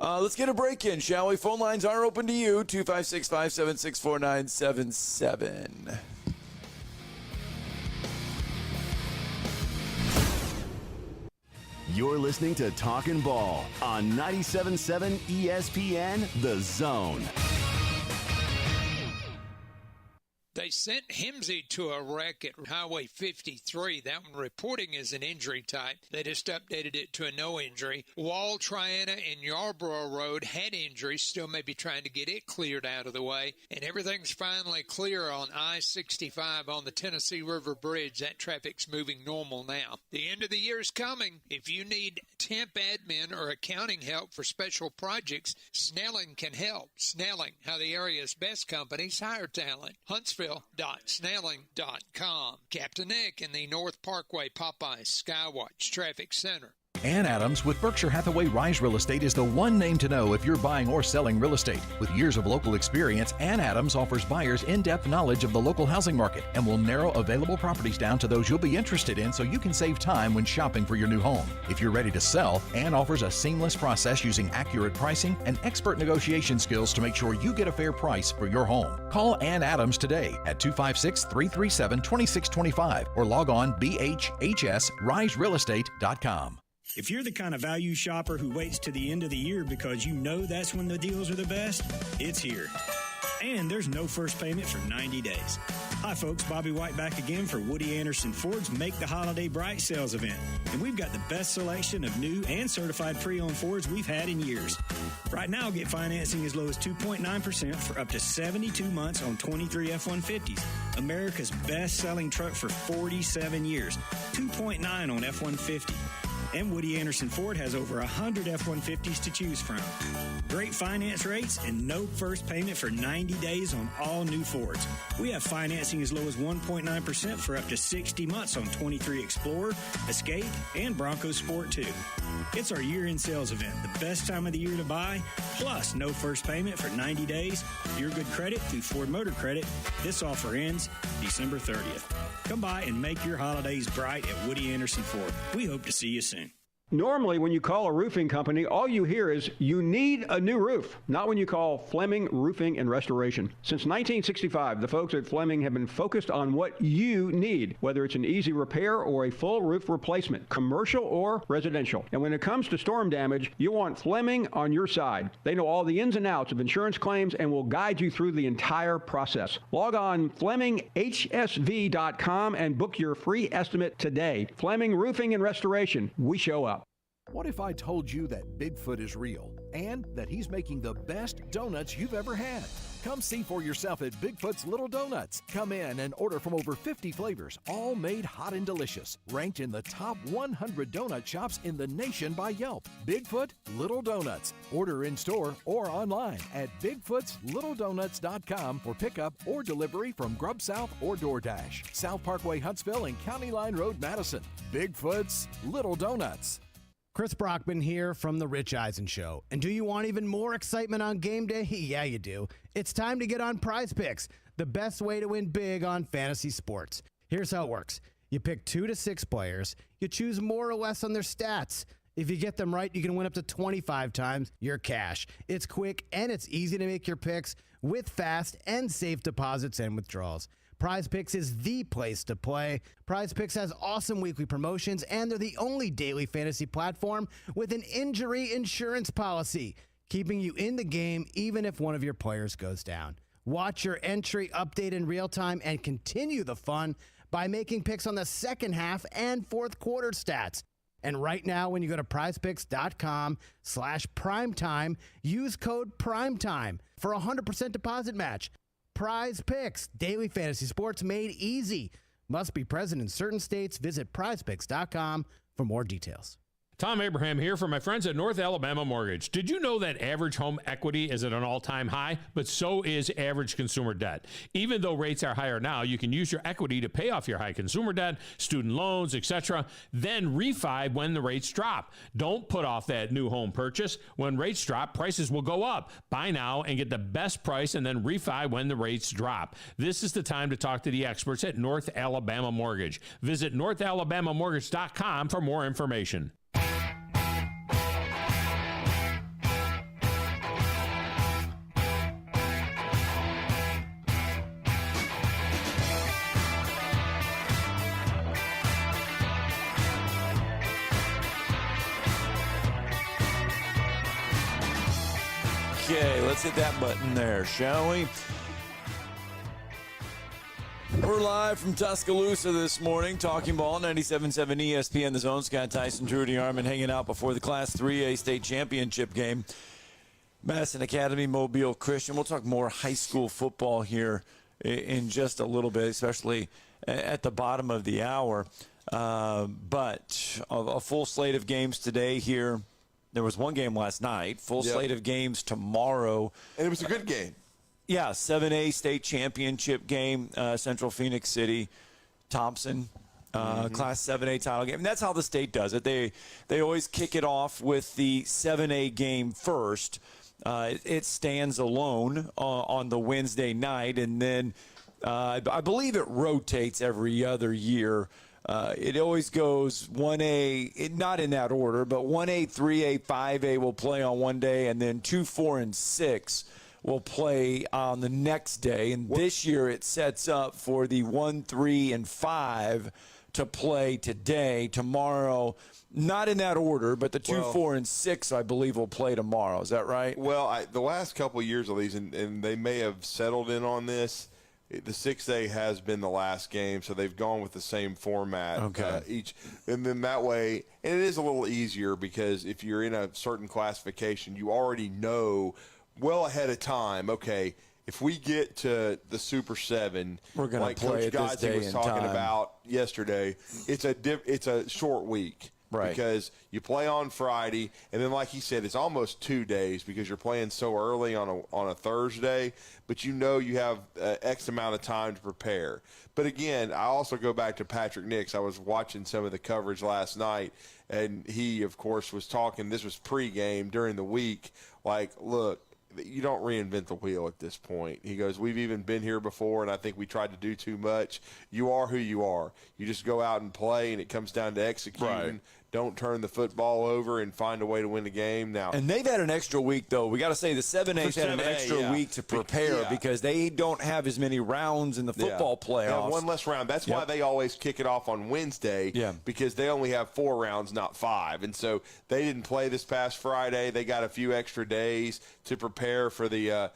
Let's get a break in, shall we? Phone lines are open to you, 256-576-4977. You're listening to Talkin' Ball on 97.7 ESPN, The Zone. They sent Himsey to a wreck at Highway 53. That one reporting is an injury type. They just updated it to a no injury. Wall, Triana, and Yarborough Road had injuries. Still may be trying to get it cleared out of the way. And everything's finally clear on I-65 on the Tennessee River Bridge. That traffic's moving normal now. The end of the year is coming. If you need temp admin or accounting help for special projects, Snelling can help. Snelling, how the area's best companies hire talent. Huntsville.snelling.com. Captain Nick in the North Parkway Popeyes Skywatch Traffic Center. Ann Adams with Berkshire Hathaway Rise Real Estate is the one name to know if you're buying or selling real estate. With years of local experience, Ann Adams offers buyers in-depth knowledge of the local housing market and will narrow available properties down to those you'll be interested in so you can save time when shopping for your new home. If you're ready to sell, Ann offers a seamless process using accurate pricing and expert negotiation skills to make sure you get a fair price for your home. Call Ann Adams today at 256-337-2625 or log on bhhsriserealestate.com. If you're the kind of value shopper who waits to the end of the year because you know that's when the deals are the best, it's here. And there's no first payment for 90 days. Hi folks, Bobby White back again for Woody Anderson Ford's Make the Holiday Bright sales event. And we've got the best selection of new and certified pre-owned Fords we've had in years. Right now, get financing as low as 2.9% for up to 72 months on 23 F-150s. America's best-selling truck for 47 years. 2.9 on F-150. And Woody Anderson Ford has over 100 F-150s to choose from. Great finance rates and no first payment for 90 days on all new Fords. We have financing as low as 1.9% for up to 60 months on 23 Explorer, Escape, and Bronco Sport 2. It's our year-end sales event, the best time of the year to buy, plus no first payment for 90 days. Your good credit through Ford Motor Credit. This offer ends December 30th. Come by and make your holidays bright at Woody Anderson Ford. We hope to see you soon. Normally, when you call a roofing company, all you hear is, you need a new roof. Not when you call Fleming Roofing and Restoration. Since 1965, the folks at Fleming have been focused on what you need, whether it's an easy repair or a full roof replacement, commercial or residential. And when it comes to storm damage, you want Fleming on your side. They know all the ins and outs of insurance claims and will guide you through the entire process. Log on FlemingHSV.com and book your free estimate today. Fleming Roofing and Restoration. We show up. What if I told you that Bigfoot is real and that he's making the best donuts you've ever had? Come see for yourself at Bigfoot's Little Donuts. Come in and order from over 50 flavors, all made hot and delicious. Ranked in the top 100 donut shops in the nation by Yelp. Bigfoot Little Donuts. Order in store or online at bigfootslittledonuts.com for pickup or delivery from Grub South or DoorDash. South Parkway, Huntsville, and County Line Road, Madison. Bigfoot's Little Donuts. Chris Brockman here from The Rich Eisen Show. And do you want even more excitement on game day? Yeah, you do. It's time to get on Prize Picks, the best way to win big on fantasy sports. Here's how it works. You pick 2 to 6 players. You choose more or less on their stats. If you get them right, you can win up to 25 times your cash. It's quick and it's easy to make your picks with fast and safe deposits and withdrawals. Prize Picks is the place to play. Prize Picks has awesome weekly promotions, and they're the only daily fantasy platform with an injury insurance policy, keeping you in the game even if one of your players goes down. Watch your entry update in real time and continue the fun by making picks on the second half and fourth quarter stats. And right now, when you go to prizepicks.com/primetime, use code PRIMETIME for a 100% deposit match. Prize Picks, daily fantasy sports made easy. Must be present in certain states. Visit prizepicks.com for more details. Tom Abraham here for my friends at North Alabama Mortgage. Did you know that average home equity is at an all-time high? But so is average consumer debt. Even though rates are higher now, you can use your equity to pay off your high consumer debt, student loans, etc., then refi when the rates drop. Don't put off that new home purchase. When rates drop, prices will go up. Buy now and get the best price and then refi when the rates drop. This is the time to talk to the experts at North Alabama Mortgage. Visit NorthAlabamaMortgage.com for more information. Okay, let's hit that button there, shall we? We're live from Tuscaloosa this morning, talking ball, 97.7 ESPN, The Zone. Scott Tyson, Drew DeArmond hanging out before the Class 3A state championship game. Madison Academy, Mobile Christian. We'll talk more high school football here in just a little bit, especially at the bottom of the hour. But a full slate of games today here. There was one game last night. Full slate of games tomorrow. And it was a good game. Yeah, 7A state championship game, Central Phoenix City, Thompson, Class 7A title game. And that's how the state does it. They always kick it off with the 7A game first. It stands alone on the Wednesday night, and then I believe it rotates every other year. It always goes 1A, not in that order, but 1A, 3A, 5A will play on one day, and then 2, 4, and 6 will play on the next day. And this year it sets up for the 1, 3, and 5 to play today. Tomorrow, not in that order, but the 2, 4, and 6, I believe, will play tomorrow. Is that right? Well, the last couple of years of these, and they may have settled in on this, the 6A has been the last game, so they've gone with the same format each. And then that way, and it is a little easier because if you're in a certain classification, you already know well ahead of time, okay, if we get to the Super 7, we're going like to play Coach at this day was and talking time. about yesterday, it's a short week. Right. Because you play on Friday, and then like he said, it's almost 2 days because you're playing so early on a Thursday, but you know you have X amount of time to prepare. But again, I also go back to Patrick Nix. I was watching some of the coverage last night, and he, of course, was talking, this was pregame during the week, like, look, you don't reinvent the wheel at this point. He goes, we've even been here before, and I think we tried to do too much. You are who you are. You just go out and play, and it comes down to executing. Right. Don't turn the football over and find a way to win the game. Now, and they've had an extra week, though. We got to say the 7A's had an 7A, extra week to prepare because they don't have as many rounds in the football playoffs. They have one less round. That's why they always kick it off on Wednesday because they only have 4 rounds, not 5. And so they didn't play this past Friday. They got a few extra days to prepare for the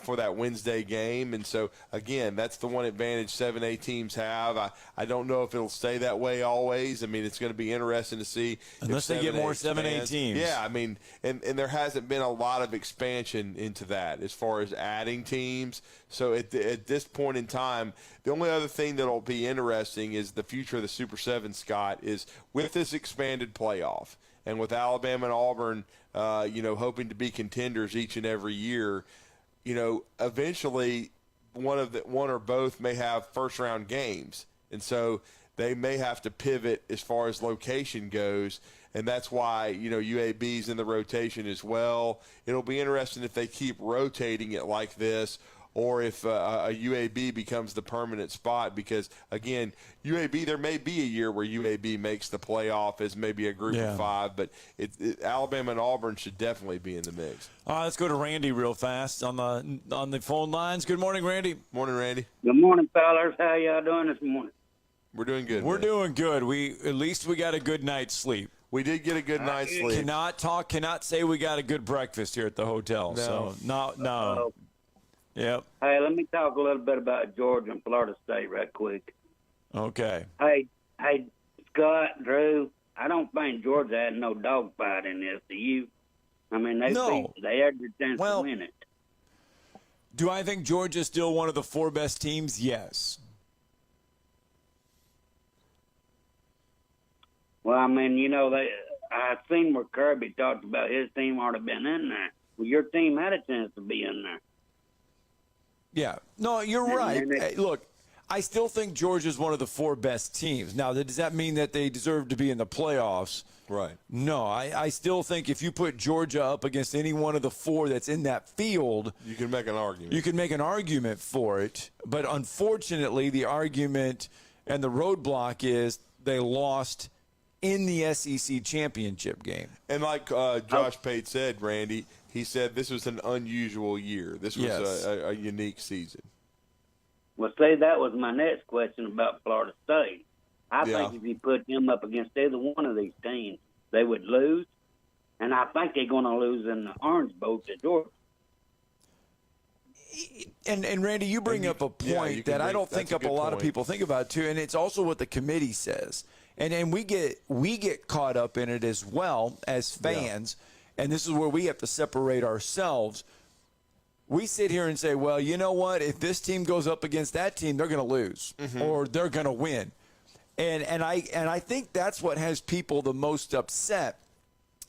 for that Wednesday game. And so, again, that's the one advantage 7A teams have. I don't know if it'll stay that way always. I mean, it's going to be interesting to see. Unless they get more 7A teams. Yeah, I mean, and there hasn't been a lot of expansion into that as far as adding teams. So at this point in time, the only other thing that will be interesting is the future of the Super 7, Scott, is with this expanded playoff and with Alabama and Auburn, hoping to be contenders each and every year, eventually one or both may have first-round games. And so they may have to pivot as far as location goes, and that's why, UAB's in the rotation as well. It'll be interesting if they keep rotating it like this or if a UAB becomes the permanent spot because, again, UAB, there may be a year where UAB makes the playoff as maybe a group of 5, but Alabama and Auburn should definitely be in the mix. All right, let's go to Randy real fast on the phone lines. Good morning, Randy. Morning, Randy. Good morning, fellas. How y'all doing this morning? We're doing good. We're doing good. At least we got a good night's sleep. We did get a good night's sleep. Cannot say we got a good breakfast here at the hotel. No. So no. Yep. Hey, let me talk a little bit about Georgia and Florida State right quick. Okay. Hey, Scott, Drew, I don't think Georgia had no dogfight in this. Do you? I mean, they had their chance to win it. Do I think Georgia's still one of the 4 best teams? Yes. Well, I mean, I seen where Kirby talked about his team ought to have been in there. Well, your team had a chance to be in there. Yeah. No, you're right. Hey, look, I still think Georgia's one of the 4 best teams. Now, does that mean that they deserve to be in the playoffs? Right. No, I still think if you put Georgia up against any one of the 4 that's in that field, you can make an argument. You can make an argument for it. But unfortunately, the argument and the roadblock is they lost in the SEC championship game. And like Josh Pate said, Randy, he said this was an unusual year. This was a unique season. Well, see, that was my next question about Florida State. I think if you put them up against either one of these teams, they would lose. And I think they're going to lose in the Orange Bowl to Georgia. And Randy, you bring up a point that I don't think a lot of people think about too, and it's also what the committee says. And we get caught up in it as well as fans, and this is where we have to separate ourselves. We sit here and say, well, you know what? If this team goes up against that team, they're going to lose or they're going to win. And I think that's what has people the most upset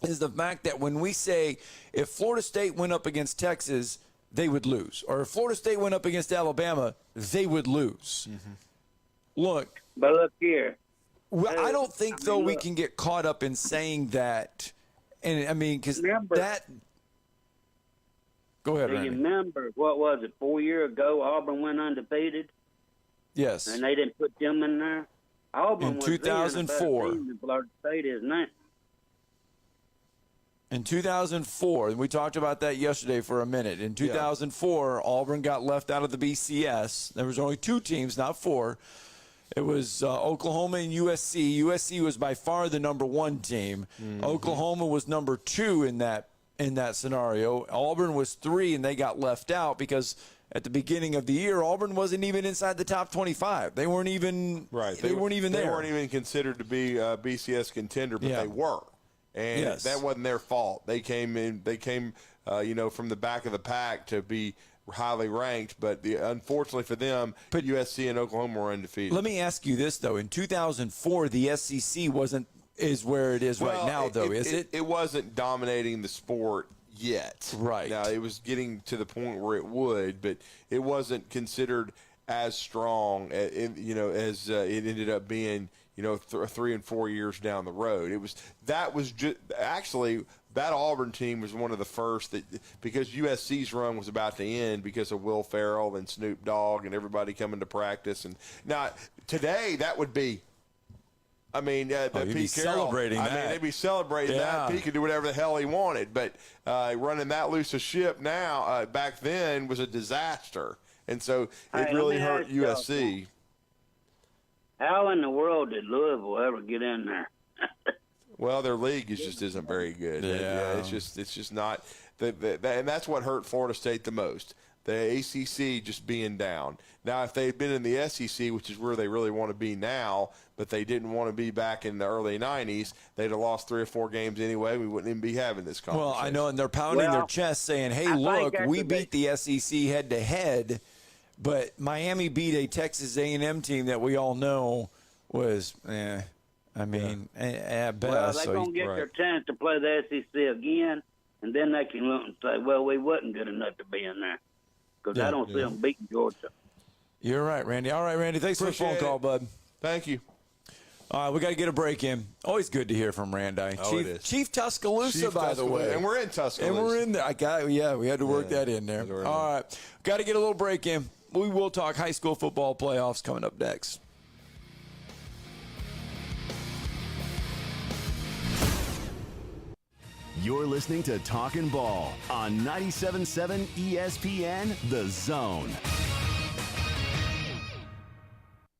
is the fact that when we say if Florida State went up against Texas, they would lose. Or if Florida State went up against Alabama, they would lose. Look. But look here. Well, I don't think, though, we can get caught up in saying that. And, I mean, because that – go ahead, Do Randy. you remember, what was it, 4 years ago, Auburn went undefeated? Yes. And they didn't put them in there? Auburn In was 2004. Then a better team than Florida State is now. In 2004, and we talked about that yesterday for a minute. In 2004, Auburn got left out of the BCS. There was only 2 teams, not 4. It was Oklahoma and USC. USC was by far the number 1 team. Oklahoma was number 2 in that scenario. Auburn was 3, and they got left out because at the beginning of the year, Auburn wasn't even inside the top 25. They weren't even They weren't even there. They weren't even considered to be a BCS contender, but they were. And that wasn't their fault. They came in. They came, from the back of the pack to be highly ranked. But unfortunately for them, USC and Oklahoma were undefeated. Let me ask you this though: in 2004, the SEC is where it is right now, though, is it? It wasn't dominating the sport yet. Right. Now, it was getting to the point where it would, but it wasn't considered as strong, as it ended up being. 3 and 4 years down the road. That Auburn team was one of the first because USC's run was about to end because of Will Ferrell and Snoop Dogg and everybody coming to practice. And now today that would be, you'd be celebrating that. They'd be celebrating that. He could do whatever the hell he wanted. But running that loose a ship now, back then, was a disaster. And so it really hurt USC. How in the world did Louisville ever get in there? Well, their league just isn't very good. It's just not. And that's what hurt Florida State the most. The ACC just being down. Now, if they had been in the SEC, which is where they really want to be now, but they didn't want to be back in the early 90s, they'd have lost 3 or 4 games anyway. We wouldn't even be having this conversation. Well, I know, and they're pounding their chest saying, hey, look, we beat the SEC head-to-head. But Miami beat a Texas A&M team that we all know was, at best. Well, they're going to get their chance to play the SEC again, and then they can look and say, well, we wasn't good enough to be in there. Because I don't see them beating Georgia. You're right, Randy. All right, Randy, thanks for the phone call, bud. Thank you. All right, we got to get a break in. Always good to hear from Randy. Chief Tuscaloosa, by the way. And we're in Tuscaloosa. And we're in there. We had to work that in there. All right, got to get a little break in. We will talk high school football playoffs coming up next. You're listening to Talkin' Ball on 97.7 ESPN, The Zone.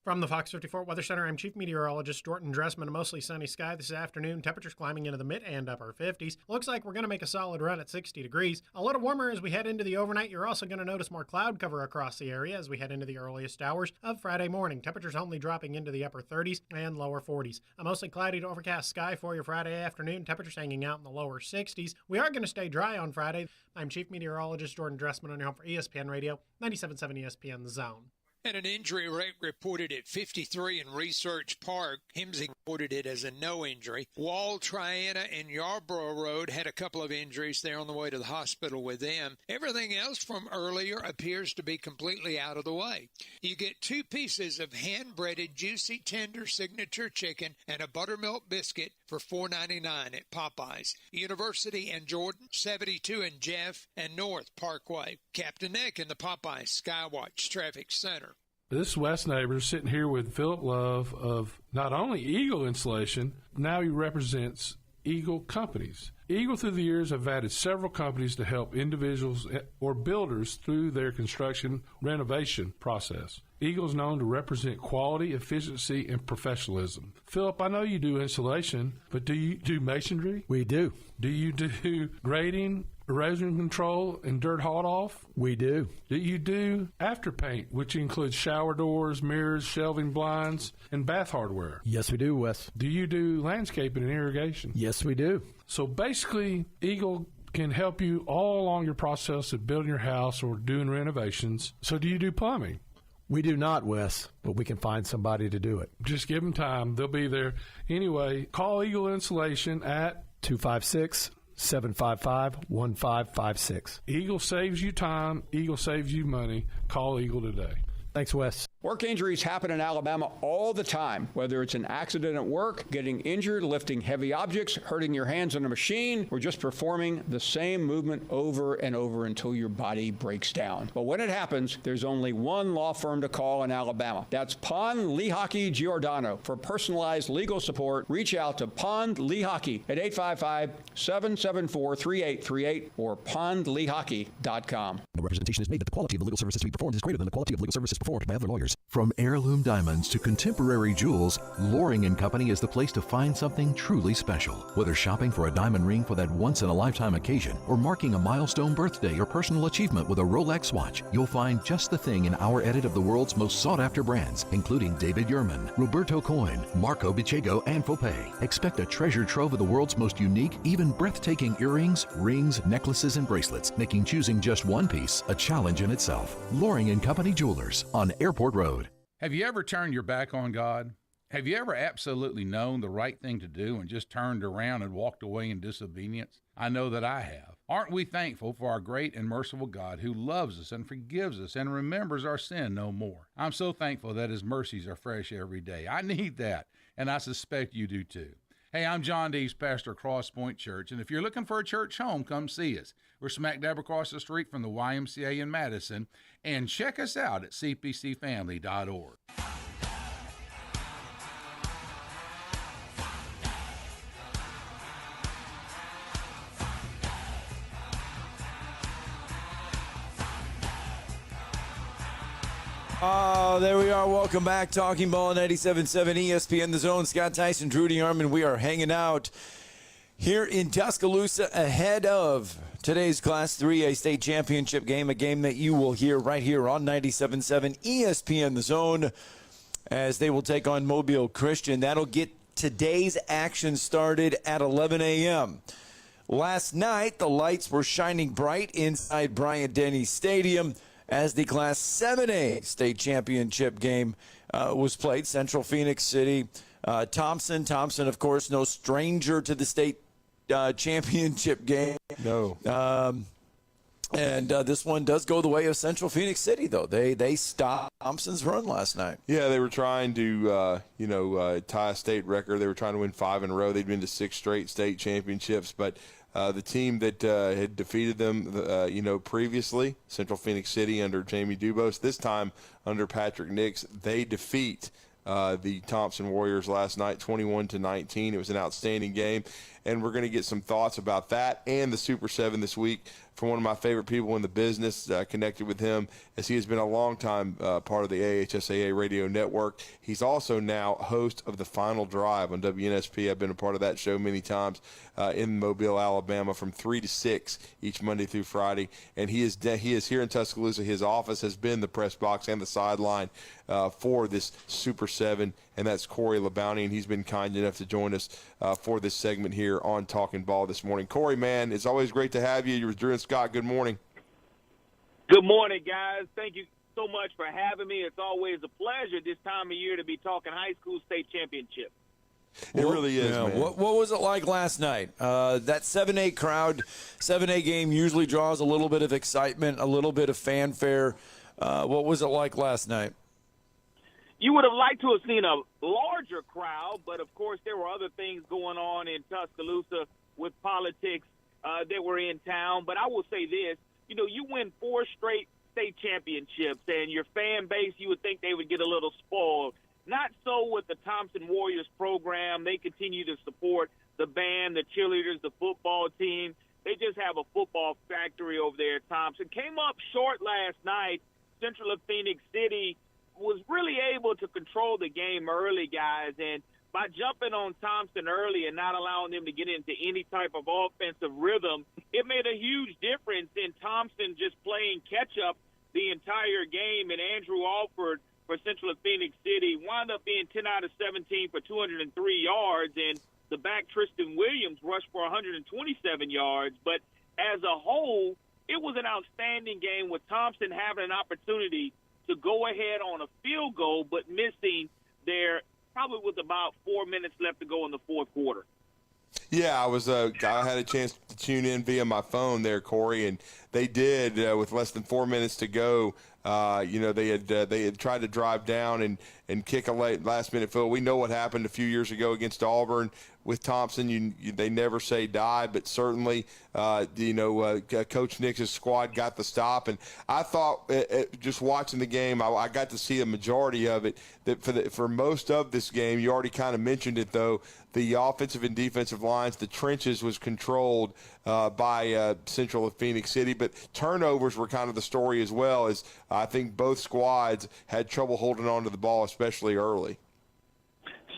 From the Fox 54 Weather Center, I'm Chief Meteorologist Jordan Dressman. A mostly sunny sky this afternoon. Temperatures climbing into the mid and upper 50s. Looks like we're going to make a solid run at 60 degrees. A little warmer as we head into the overnight. You're also going to notice more cloud cover across the area as we head into the earliest hours of Friday morning. Temperatures only dropping into the upper 30s and lower 40s. A mostly cloudy to overcast sky for your Friday afternoon. Temperatures hanging out in the lower 60s. We are going to stay dry on Friday. I'm Chief Meteorologist Jordan Dressman on your home for ESPN Radio, 97.7 ESPN The Zone. And an injury rate reported at 53 in Research Park. Himsey reported it as a no injury. Wall, Triana, and Yarborough Road had a couple of injuries. They're on the way to the hospital with them. Everything else from earlier appears to be completely out of the way. You get 2 pieces of hand-breaded, juicy, tender signature chicken and a buttermilk biscuit for $4.99 at Popeyes. University and Jordan, 72 and Jeff, and North Parkway. Captain Nick in the Popeyes Skywatch Traffic Center. This is Wes Neighbors sitting here with Philip Love of not only Eagle Insulation, now he represents Eagle Companies. Eagle through the years have added several companies to help individuals or builders through their construction renovation process. Eagle is known to represent quality, efficiency, and professionalism. Philip, I know you do insulation, but do you do masonry? We do. Do you do grading, erosion control and dirt hauled off? We do. Do you do after paint, which includes shower doors, mirrors, shelving blinds, and bath hardware? Yes, we do, Wes. Do you do landscaping and irrigation? Yes, we do. So basically, Eagle can help you all along your process of building your house or doing renovations. So do you do plumbing? We do not, Wes, but we can find somebody to do it. Just give them time. They'll be there. Anyway, call Eagle Insulation at 256-755-1556. Eagle saves you time. Eagle saves you money. Call Eagle today. Thanks, Wes. Work injuries happen in Alabama all the time, whether it's an accident at work, getting injured, lifting heavy objects, hurting your hands on a machine, or just performing the same movement over and over until your body breaks down. But when it happens, there's only one law firm to call in Alabama. That's Pond, Lehocky, Giordano. For personalized legal support, reach out to Pond Lehocky at 855-774-3838 or pondlehocky.com. No representation is made that the quality of the legal services to be performed is greater than the quality of legal services performed by other lawyers. From heirloom diamonds to contemporary jewels, Loring & Company is the place to find something truly special. Whether shopping for a diamond ring for that once-in-a-lifetime occasion or marking a milestone birthday or personal achievement with a Rolex watch, you'll find just the thing in our edit of the world's most sought-after brands, including David Yurman, Roberto Coin, Marco Bicego, and Fopay. Expect a treasure trove of the world's most unique, even breathtaking earrings, rings, necklaces, and bracelets, making choosing just one piece a challenge in itself. Loring & Company Jewelers on Airport Road. Have you ever turned your back on God? Have you ever absolutely known the right thing to do and just turned around and walked away in disobedience? I know that I have. Aren't we thankful for our great and merciful God who loves us and forgives us and remembers our sin no more? I'm so thankful that His mercies are fresh every day. I need that, and I suspect you do too. Hey, I'm John Dees, pastor of Cross Point Church, and if you're looking for a church home, come see us. We're smack dab across the street from the YMCA in Madison, and check us out at cpcfamily.org. Oh, there we are. Welcome back. Talking Ball on 97.7 ESPN The Zone. Scott Tyson, Drew DeArmond. We are hanging out here in Tuscaloosa ahead of today's Class 3A state championship game, a game that you will hear right here on 97.7 ESPN The Zone as they will take on Mobile Christian. That'll get today's action started at 11 a.m. Last night, the lights were shining bright inside Bryant-Denny Stadium as the Class 7A state championship game was played. Central Phoenix City, Thompson, of course, no stranger to the state championship game. No. And this one does go the way of Central Phoenix City, though. They stopped Thompson's run last night. Yeah, they were trying to, tie a state record. They were trying to win 5 in a row. They'd been to 6 straight state championships, but the team that had defeated them, previously, Central Phoenix City under Jamie Dubose, this time under Patrick Nix, they defeat the Thompson Warriors last night, 21-19. It was an outstanding game, and we're going to get some thoughts about that and the Super 7 this week from one of my favorite people in the business, connected with him, as he has been a long-time part of the AHSAA radio network. He's also now host of The Final Drive on WNSP. I've been a part of that show many times in Mobile, Alabama, from 3 to 6 each Monday through Friday. And he is here in Tuscaloosa. His office has been the press box and the sideline for this Super 7, and that's Corey LeBounty, and he's been kind enough to join us for this segment here on Talking Ball this morning. Corey, man, it's always great to have you. You're Drew and Scott. Good morning. Good morning, guys. Thank you so much for having me. It's always a pleasure this time of year to be talking high school state championship. It really is, man. What was it like last night? That 7A crowd, 7A game usually draws a little bit of excitement, a little bit of fanfare. What was it like last night? You would have liked to have seen a larger crowd, but of course there were other things going on in Tuscaloosa with politics that were in town. But I will say this, you win 4 straight state championships, and your fan base, you would think they would get a little spoiled. Not so with the Thompson Warriors program. They continue to support the band, the cheerleaders, the football team. They just have a football factory over there at Thompson. Came up short last night. Central of Phoenix City was really able to control the game early, guys, and by jumping on Thompson early and not allowing them to get into any type of offensive rhythm, it made a huge difference in Thompson just playing catch-up the entire game. And Andrew Alford for Central of Phoenix City wound up being 10 out of 17 for 203 yards, and the back Tristan Williams rushed for 127 yards. But as a whole, it was an outstanding game with Thompson having an opportunity to go ahead on a field goal, but missing there probably with about 4 minutes left to go in the fourth quarter. Yeah, I had a chance to tune in via my phone there, Corey, and they did with less than 4 minutes to go. They had tried to drive down and kick a last-minute field. We know what happened a few years ago against Auburn with Thompson. They never say die, but certainly, Coach Nick's squad got the stop. And I thought, just watching the game, I got to see a majority of it. That for most of this game, you already kind of mentioned it, though, the offensive and defensive lines, the trenches was controlled by Central of Phoenix City, but turnovers were kind of the story as well, as I think both squads had trouble holding on to the ball, especially early.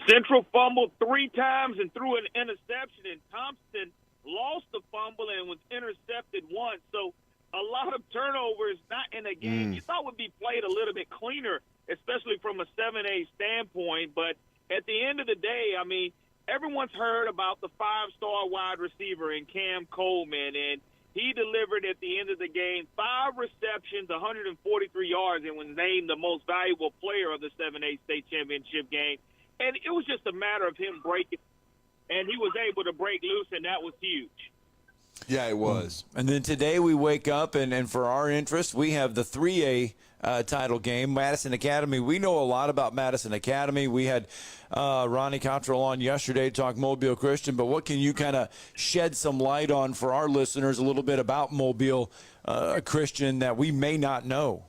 Central fumbled 3 times and threw an interception, and Thompson lost the fumble and was intercepted once. So a lot of turnovers, not in a game you thought would be played a little bit cleaner, especially from a 7A standpoint. But at the end of the day, I mean, everyone's heard about the 5-star wide receiver in Cam Coleman, and he delivered at the end of the game 5 receptions, 143 yards, and was named the most valuable player of the 7A state championship game. And it was just a matter of him breaking, and he was able to break loose, and that was huge. Yeah, it was. And then today we wake up, and for our interest, we have the 3A title game, Madison Academy. We know a lot about Madison Academy. We had Ronnie Cottrell on yesterday to talk Mobile Christian, but what can you kind of shed some light on for our listeners a little bit about Mobile Christian that we may not know?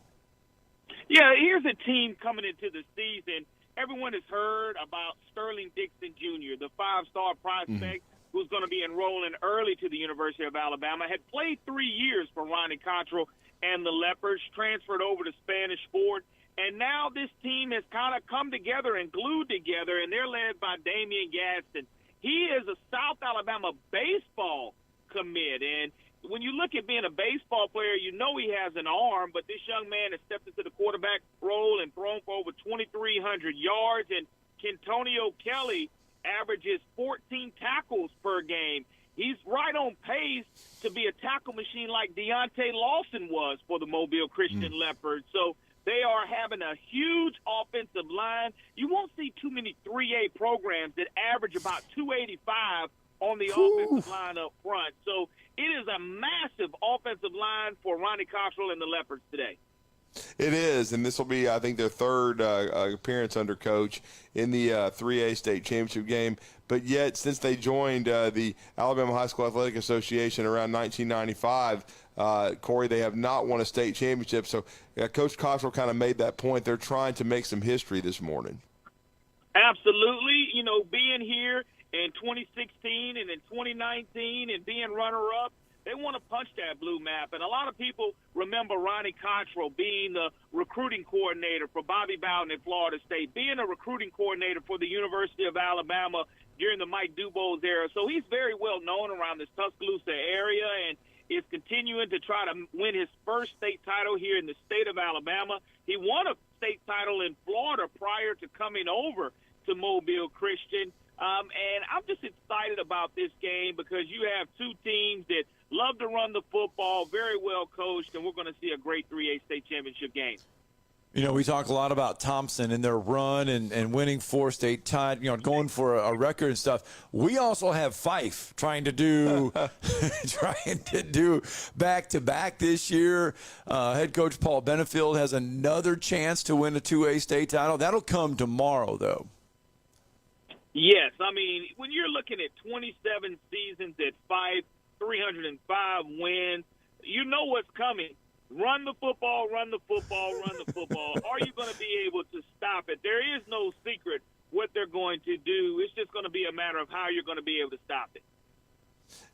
Yeah, here's a team coming into the season. Everyone has heard about Sterling Dixon Jr., the 5-star prospect who's going to be enrolling early to the University of Alabama, had played 3 years for Ronnie Cottrell and the Leopards, transferred over to Spanish Fort, and now this team has kind of come together and glued together, and they're led by Damian Gadsden. He is a South Alabama baseball commit, and when you look at being a baseball player, you know he has an arm, but this young man has stepped into the quarterback role and thrown for over 2,300 yards, and Kentonio Kelly averages 14 tackles per game. He's right on pace to be a tackle machine like Deontay Lawson was for the Mobile Christian Leopards. So they are having a huge offensive line. You won't see too many 3A programs that average about 285 on the offensive line up front. So it is a massive offensive line for Ronnie Cottrell and the Leopards today. It is, and this will be, I think, their third appearance under coach in the 3A state championship game. But yet, since they joined the Alabama High School Athletic Association around 1995, Corey, they have not won a state championship. So Coach Cottrell kind of made that point. They're trying to make some history this morning. Absolutely. You know, being here in 2016 and in 2019 and being runner-up, they want to punch that blue map. And a lot of people remember Ronnie Cottrell being the recruiting coordinator for Bobby Bowden at Florida State, being a recruiting coordinator for the University of Alabama during the Mike Dubose era. So he's very well known around this Tuscaloosa area and is continuing to try to win his first state title here in the state of Alabama. He won a state title in Florida prior to coming over to Mobile Christian. And I'm just excited about this game because you have two teams that love to run the football, very well coached, and we're going to see a great 3A state championship game. You know, we talk a lot about Thompson and their run and winning 4 state titles, you know, going for a record and stuff. We also have Fife trying to do back-to-back this year. Head coach Paul Benefield has another chance to win a 2A state title. That'll come tomorrow, though. Yes, I mean, when you're looking at 27 seasons at Fife, 305 wins, you know what's coming. Run the football, run the football, run the football. Are you going to be able to stop it? There is no secret what they're going to do. It's just going to be a matter of how you're going to be able to stop it.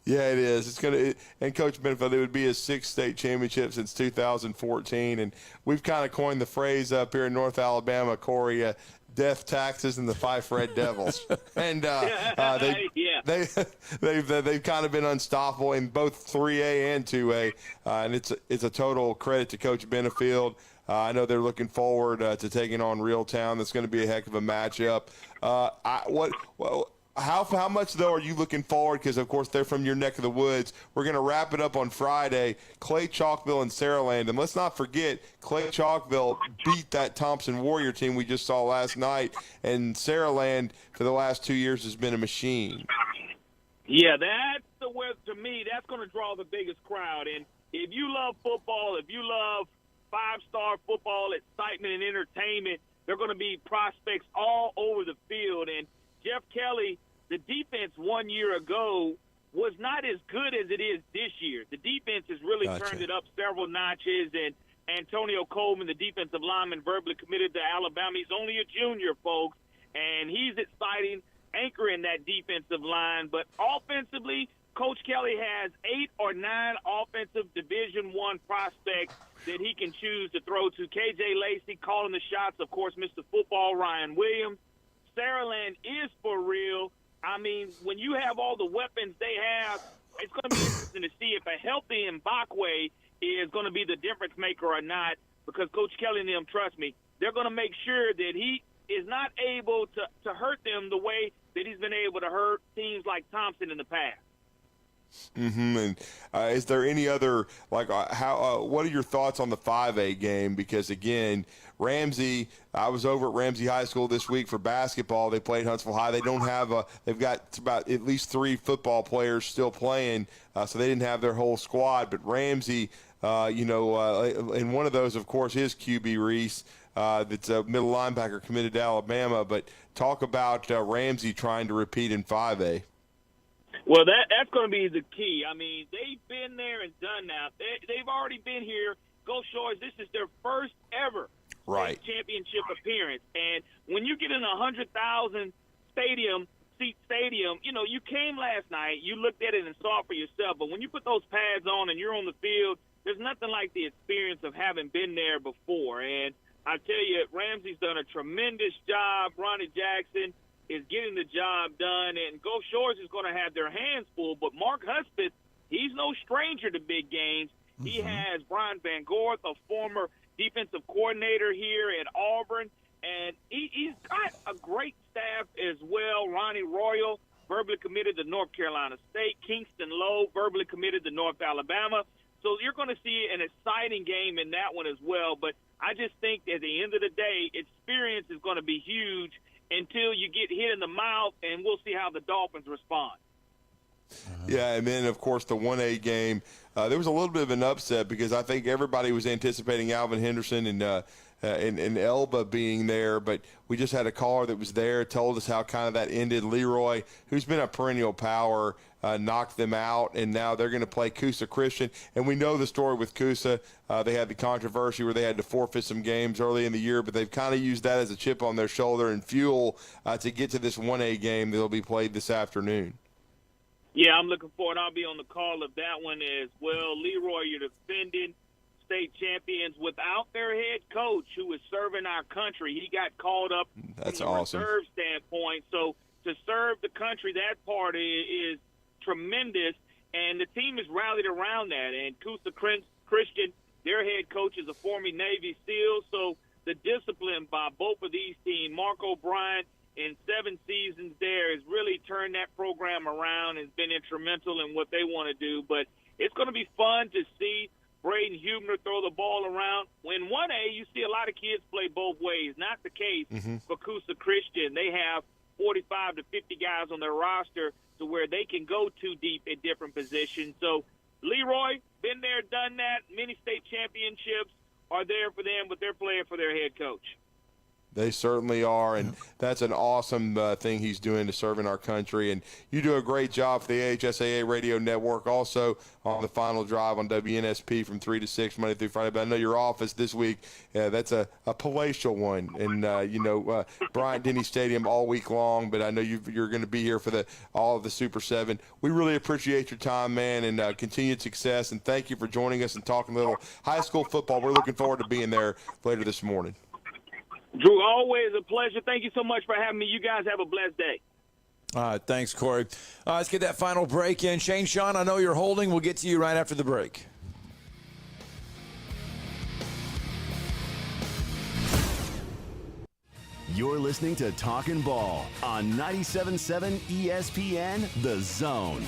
Yeah, it is. It's going to, and Coach Benfield, it would be his 6th state championship since 2014, and we've kind of coined the phrase up here in North Alabama, Corey, Death, Taxes, and the Fife Red Devils. And they've kind of been unstoppable in both 3A and 2A. And it's a total credit to Coach Benefield. I know they're looking forward to taking on Reeltown. That's going to be a heck of a matchup. How much, though, are you looking forward? Because, of course, they're from your neck of the woods. We're going to wrap it up on Friday. Clay Chalkville and Saraland. And let's not forget, Clay Chalkville beat that Thompson Warrior team we just saw last night. And Saraland, for the last 2 years, has been a machine. Yeah, that's to me, that's going to draw the biggest crowd. And if you love football, if you love five-star football, excitement and entertainment, there are going to be prospects all over the field. And Jeff Kelly, the defense 1 year ago was not as good as it is this year. The defense has really turned it up several notches, and Antonio Coleman, the defensive lineman, verbally committed to Alabama. He's only a junior, folks, and he's exciting, anchoring that defensive line. But offensively, Coach Kelly has 8 or 9 offensive Division I prospects that he can choose to throw to. KJ Lacey calling the shots, of course, Mr. Football, Ryan Williams. Saraland is for real. I mean, when you have all the weapons they have, it's going to be interesting to see if a healthy Mbakwe is going to be the difference maker or not, because Coach Kelly and them, trust me, they're going to make sure that he is not able to hurt them the way that he's been able to hurt teams like Thompson in the past. And is there any other, what are your thoughts on the 5A game? Because, again, Ramsey, I was over at Ramsey High School this week for basketball. They played Huntsville High. They don't have they've got about at least 3 football players still playing, so they didn't have their whole squad. But Ramsey, and one of those, of course, is QB Reese. That's a middle linebacker committed to Alabama. But talk about Ramsey trying to repeat in 5A. Well, that's going to be the key. I mean, they've been there and done that. They've already been here. Go Shores, this is their first ever championship appearance. And when you get in a 100,000 seat stadium, you came last night, you looked at it and saw it for yourself. But when you put those pads on and you're on the field, there's nothing like the experience of having been there before. And I tell you, Ramsey's done a tremendous job. Ronnie Jackson is getting the job done, and Gulf Shores is going to have their hands full. But Mark Husband, he's no stranger to big games. Mm-hmm. He has Brian Van Gorth, a former defensive coordinator here at Auburn, and he's got a great staff as well. Ronnie Royal, verbally committed to North Carolina State. Kingston Lowe, verbally committed to North Alabama. So you're going to see an exciting game in that one as well. But I just think at the end of the day, experience is going to be huge until you get hit in the mouth, and we'll see how the Dolphins respond. Yeah, and then, of course, the 1A game, there was a little bit of an upset because I think everybody was anticipating Alvin Henderson and Elba being there, but we just had a caller that was there, told us how kind of that ended. Leroy, who's been a perennial power, knocked them out, and now they're going to play Coosa Christian. And we know the story with Coosa. They had the controversy where they had to forfeit some games early in the year, but they've kind of used that as a chip on their shoulder and fuel to get to this 1A game that will be played this afternoon. Yeah, I'm looking forward. I'll be on the call of that one as well. Leroy, you're defending state champions without their head coach who is serving our country. He got called up That's from awesome. a reserve standpoint. So to serve the country, that part is tremendous, and the team has rallied around that. And Coosa Christian, their head coach is a former Navy SEAL, so the discipline by both of these teams, Mark O'Brien in 7 seasons there, has really turned that program around and has been instrumental in what they want to do. But it's going to be fun to see Braden Huebner throw the ball around. In 1A, you see a lot of kids play both ways. Not the case for Coosa Christian. They have 45 to 50 guys on their roster to where they can go too deep at different positions. So Leroy, been there, done that. Many state championships are there for them, but they're playing for their head coach. They certainly are, and that's an awesome thing he's doing to serve in our country. And you do a great job for the AHSAA Radio Network, also on the Final Drive on WNSP from 3 to 6, Monday through Friday. But I know your office this week, that's a palatial one. And, Bryant-Denny Stadium all week long, but I know you're going to be here for all of the Super 7. We really appreciate your time, man, and continued success. And thank you for joining us and talking a little high school football. We're looking forward to being there later this morning. Drew, always a pleasure. Thank you so much for having me. You guys have a blessed day. All right, thanks, Corey. Let's get that final break in. Shane Sean, I know you're holding. We'll get to you right after the break. You're listening to Talkin' Ball on 97.7 ESPN, The Zone.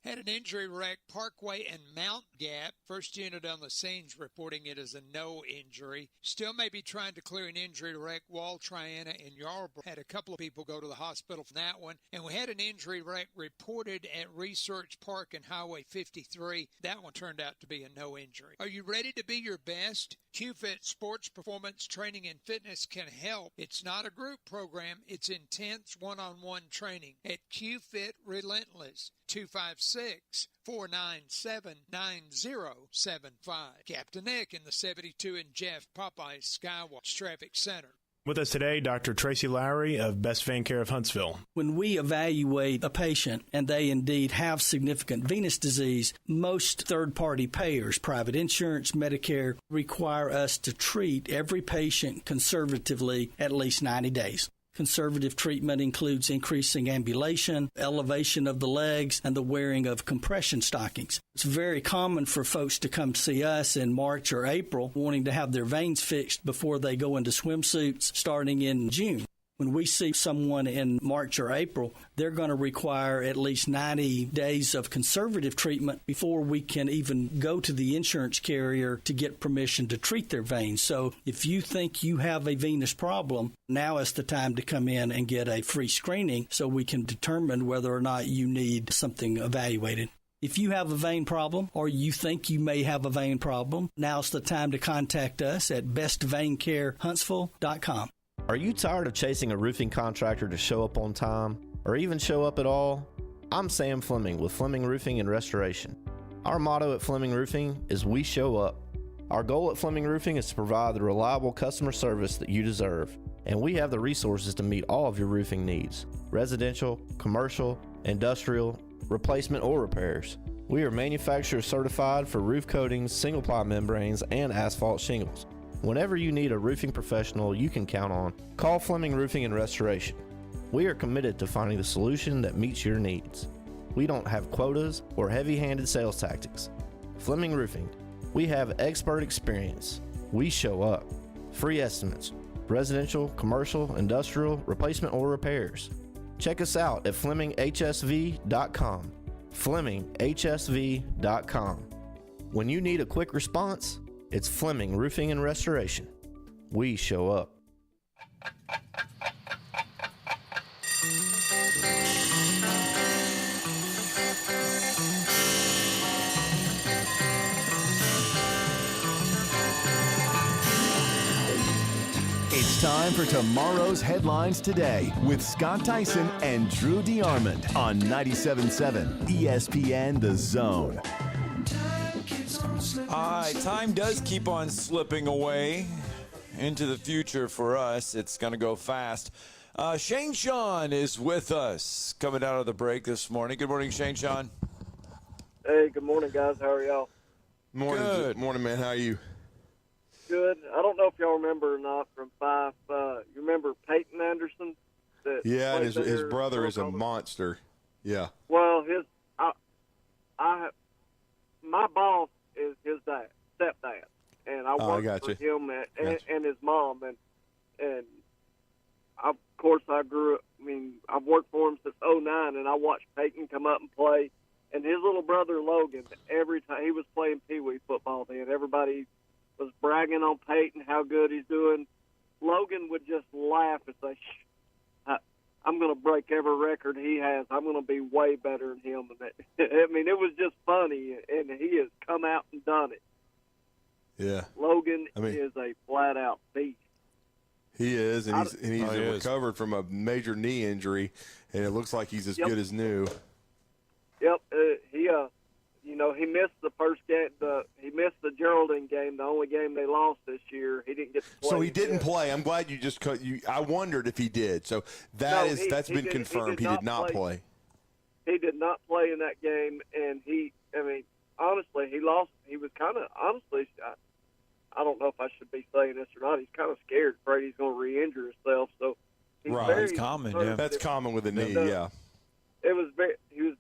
Had an injury wreck, Parkway and Mount Gap. First unit on the scene's reporting it as a no injury. Still may be trying to clear an injury wreck. Wall Triana and Yarborough had a couple of people go to the hospital from that one. And we had an injury wreck reported at Research Park and Highway 53. That one turned out to be a no injury. Are you ready to be your best? QFit Sports Performance Training and Fitness can help. It's not a group program. It's intense one-on-one training at QFit Relentless. 256-497-9075. Captain Nick in the 72 and Jeff Popeye Skywatch Traffic Center. With us today, Dr. Tracy Lowry of Best Vein Care of Huntsville. When we evaluate a patient and they indeed have significant venous disease, most third-party payers, private insurance, Medicare, require us to treat every patient conservatively at least 90 days. Conservative treatment includes increasing ambulation, elevation of the legs, and the wearing of compression stockings. It's very common for folks to come see us in March or April wanting to have their veins fixed before they go into swimsuits starting in June. When we see someone in March or April, they're going to require at least 90 days of conservative treatment before we can even go to the insurance carrier to get permission to treat their veins. So if you think you have a venous problem, now is the time to come in and get a free screening so we can determine whether or not you need something evaluated. If you have a vein problem or you think you may have a vein problem, now's the time to contact us at bestveincarehuntsville.com. Are you tired of chasing a roofing contractor to show up on time or even show up at all? I'm Sam Fleming with Fleming Roofing and Restoration. Our motto at Fleming Roofing is we show up. Our goal at Fleming Roofing is to provide the reliable customer service that you deserve, and we have the resources to meet all of your roofing needs: residential, commercial, industrial, replacement, or repairs. We are manufacturer certified for roof coatings, single-ply membranes, and asphalt shingles. Whenever you need a roofing professional you can count on, call Fleming Roofing and Restoration. We are committed to finding the solution that meets your needs. We don't have quotas or heavy-handed sales tactics. Fleming Roofing, we have expert experience. We show up. Free estimates, residential, commercial, industrial, replacement, or repairs. Check us out at FlemingHSV.com. FlemingHSV.com. When you need a quick response, it's Fleming Roofing and Restoration. We show up. It's time for tomorrow's headlines today with Scott Tyson and Drew DeArmond on 97.7 ESPN The Zone. All right, time does keep on slipping away into the future for us. It's going to go fast. Shane Sean is with us coming out of the break this morning. Good morning, Shane Sean. Hey, good morning, guys. How are y'all? Good morning, man. How are you? Good. I don't know if y'all remember or not from Fife. You remember Peyton Anderson? Yeah, and his brother is a monster. Yeah. Well, my boss is his stepdad, and I worked for him and his mom, and of course I grew up. I mean, I've worked for him since '09, and I watched Peyton come up and play, and his little brother Logan. Every time he was playing Pee Wee football, then everybody was bragging on Peyton how good he's doing. Logan would just laugh and say, I'm going to break every record he has. I'm going to be way better than him. And I mean, it was just funny, and he has come out and done it. Yeah. Logan is a flat-out beast. He is, and he's recovered from a major knee injury, and it looks like he's as good as new. Yep. He missed the first game. He missed the Geraldine game, the only game they lost this year. He didn't get to play. So he didn't play. I'm glad you just cut. I wondered if he did. So that's been confirmed. He did not play. He did not play in that game, and honestly, he lost. He was kind of honestly. I don't know if I should be saying this or not. He's kind of scared, afraid he's going to re-injure himself. So he's It's common. Yeah, that's common with the knee. Yeah. He was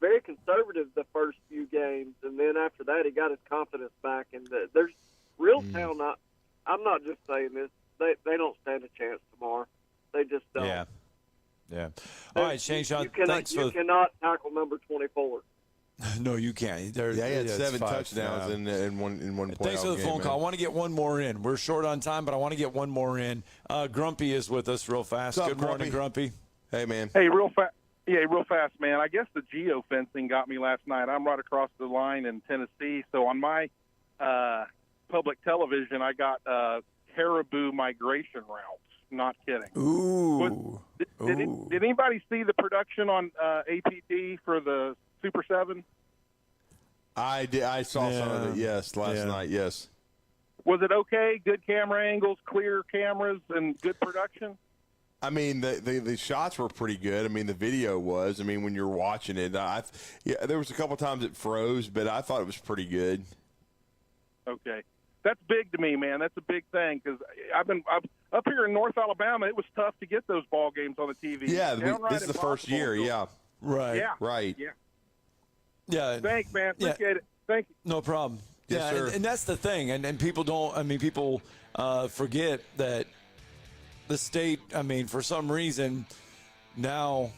very conservative the first few games, and then after that, he got his confidence back. And there's Reeltown. I'm not just saying this. They don't stand a chance tomorrow. They just don't. Yeah. All right, Shane Sean. You cannot tackle number 24. No, you can't. He had 7 touchdowns in one playoff Thanks for the phone game, call. I want to get one more in. We're short on time, but I want to get one more in. Grumpy is with us real fast. What's up, Good morning, Grumpy. Hey, man. Hey, real fast. Yeah, real fast, man. I guess the geofencing got me last night. I'm right across the line in Tennessee, so on my public television, I got caribou migration routes. Not kidding. Ooh. Did anybody see the production on APT for the Super 7? I did. I saw some of it, last night, yes. Was it okay? Good camera angles, clear cameras, and good production? I mean, the shots were pretty good. I mean, the video was. I mean, when you're watching it, there was a couple times it froze, but I thought it was pretty good. Okay. That's big to me, man. That's a big thing because I'm up here in North Alabama. It was tough to get those ball games on the TV. Yeah, this is the first year. Yeah, right. Yeah, right. Yeah. Thanks, man. Appreciate it. Thank you. No problem. Yes, sir. And that's the thing, and people don't. I mean, people forget that the state. I mean, for some reason, now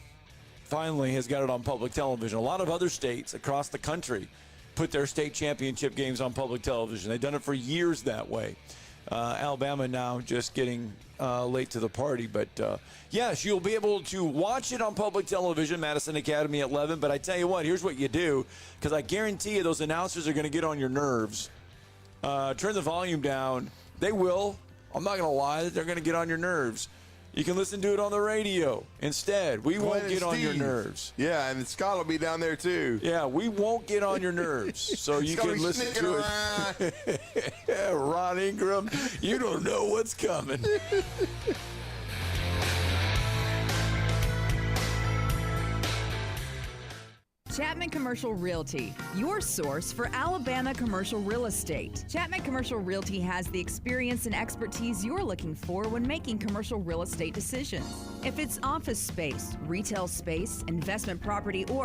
finally has got it on public television. A lot of other states across the country put their state championship games on public television. They've done it for years that way. Alabama now just getting late to the party. But, yes, you'll be able to watch it on public television, Madison Academy at 11. But I tell you what, here's what you do, because I guarantee you those announcers are going to get on your nerves. Turn the volume down. They will. I'm not going to lie. They're going to get on your nerves. You can listen to it on the radio instead. We won't get on your nerves. Yeah, and Scott will be down there too. Yeah, we won't get on your nerves. So you can listen to it. Yeah, Ron Ingram, you don't know what's coming. Chapman Commercial Realty, your source for Alabama commercial real estate. Chapman Commercial Realty has the experience and expertise you're looking for when making commercial real estate decisions. If it's office space, retail space, investment property, or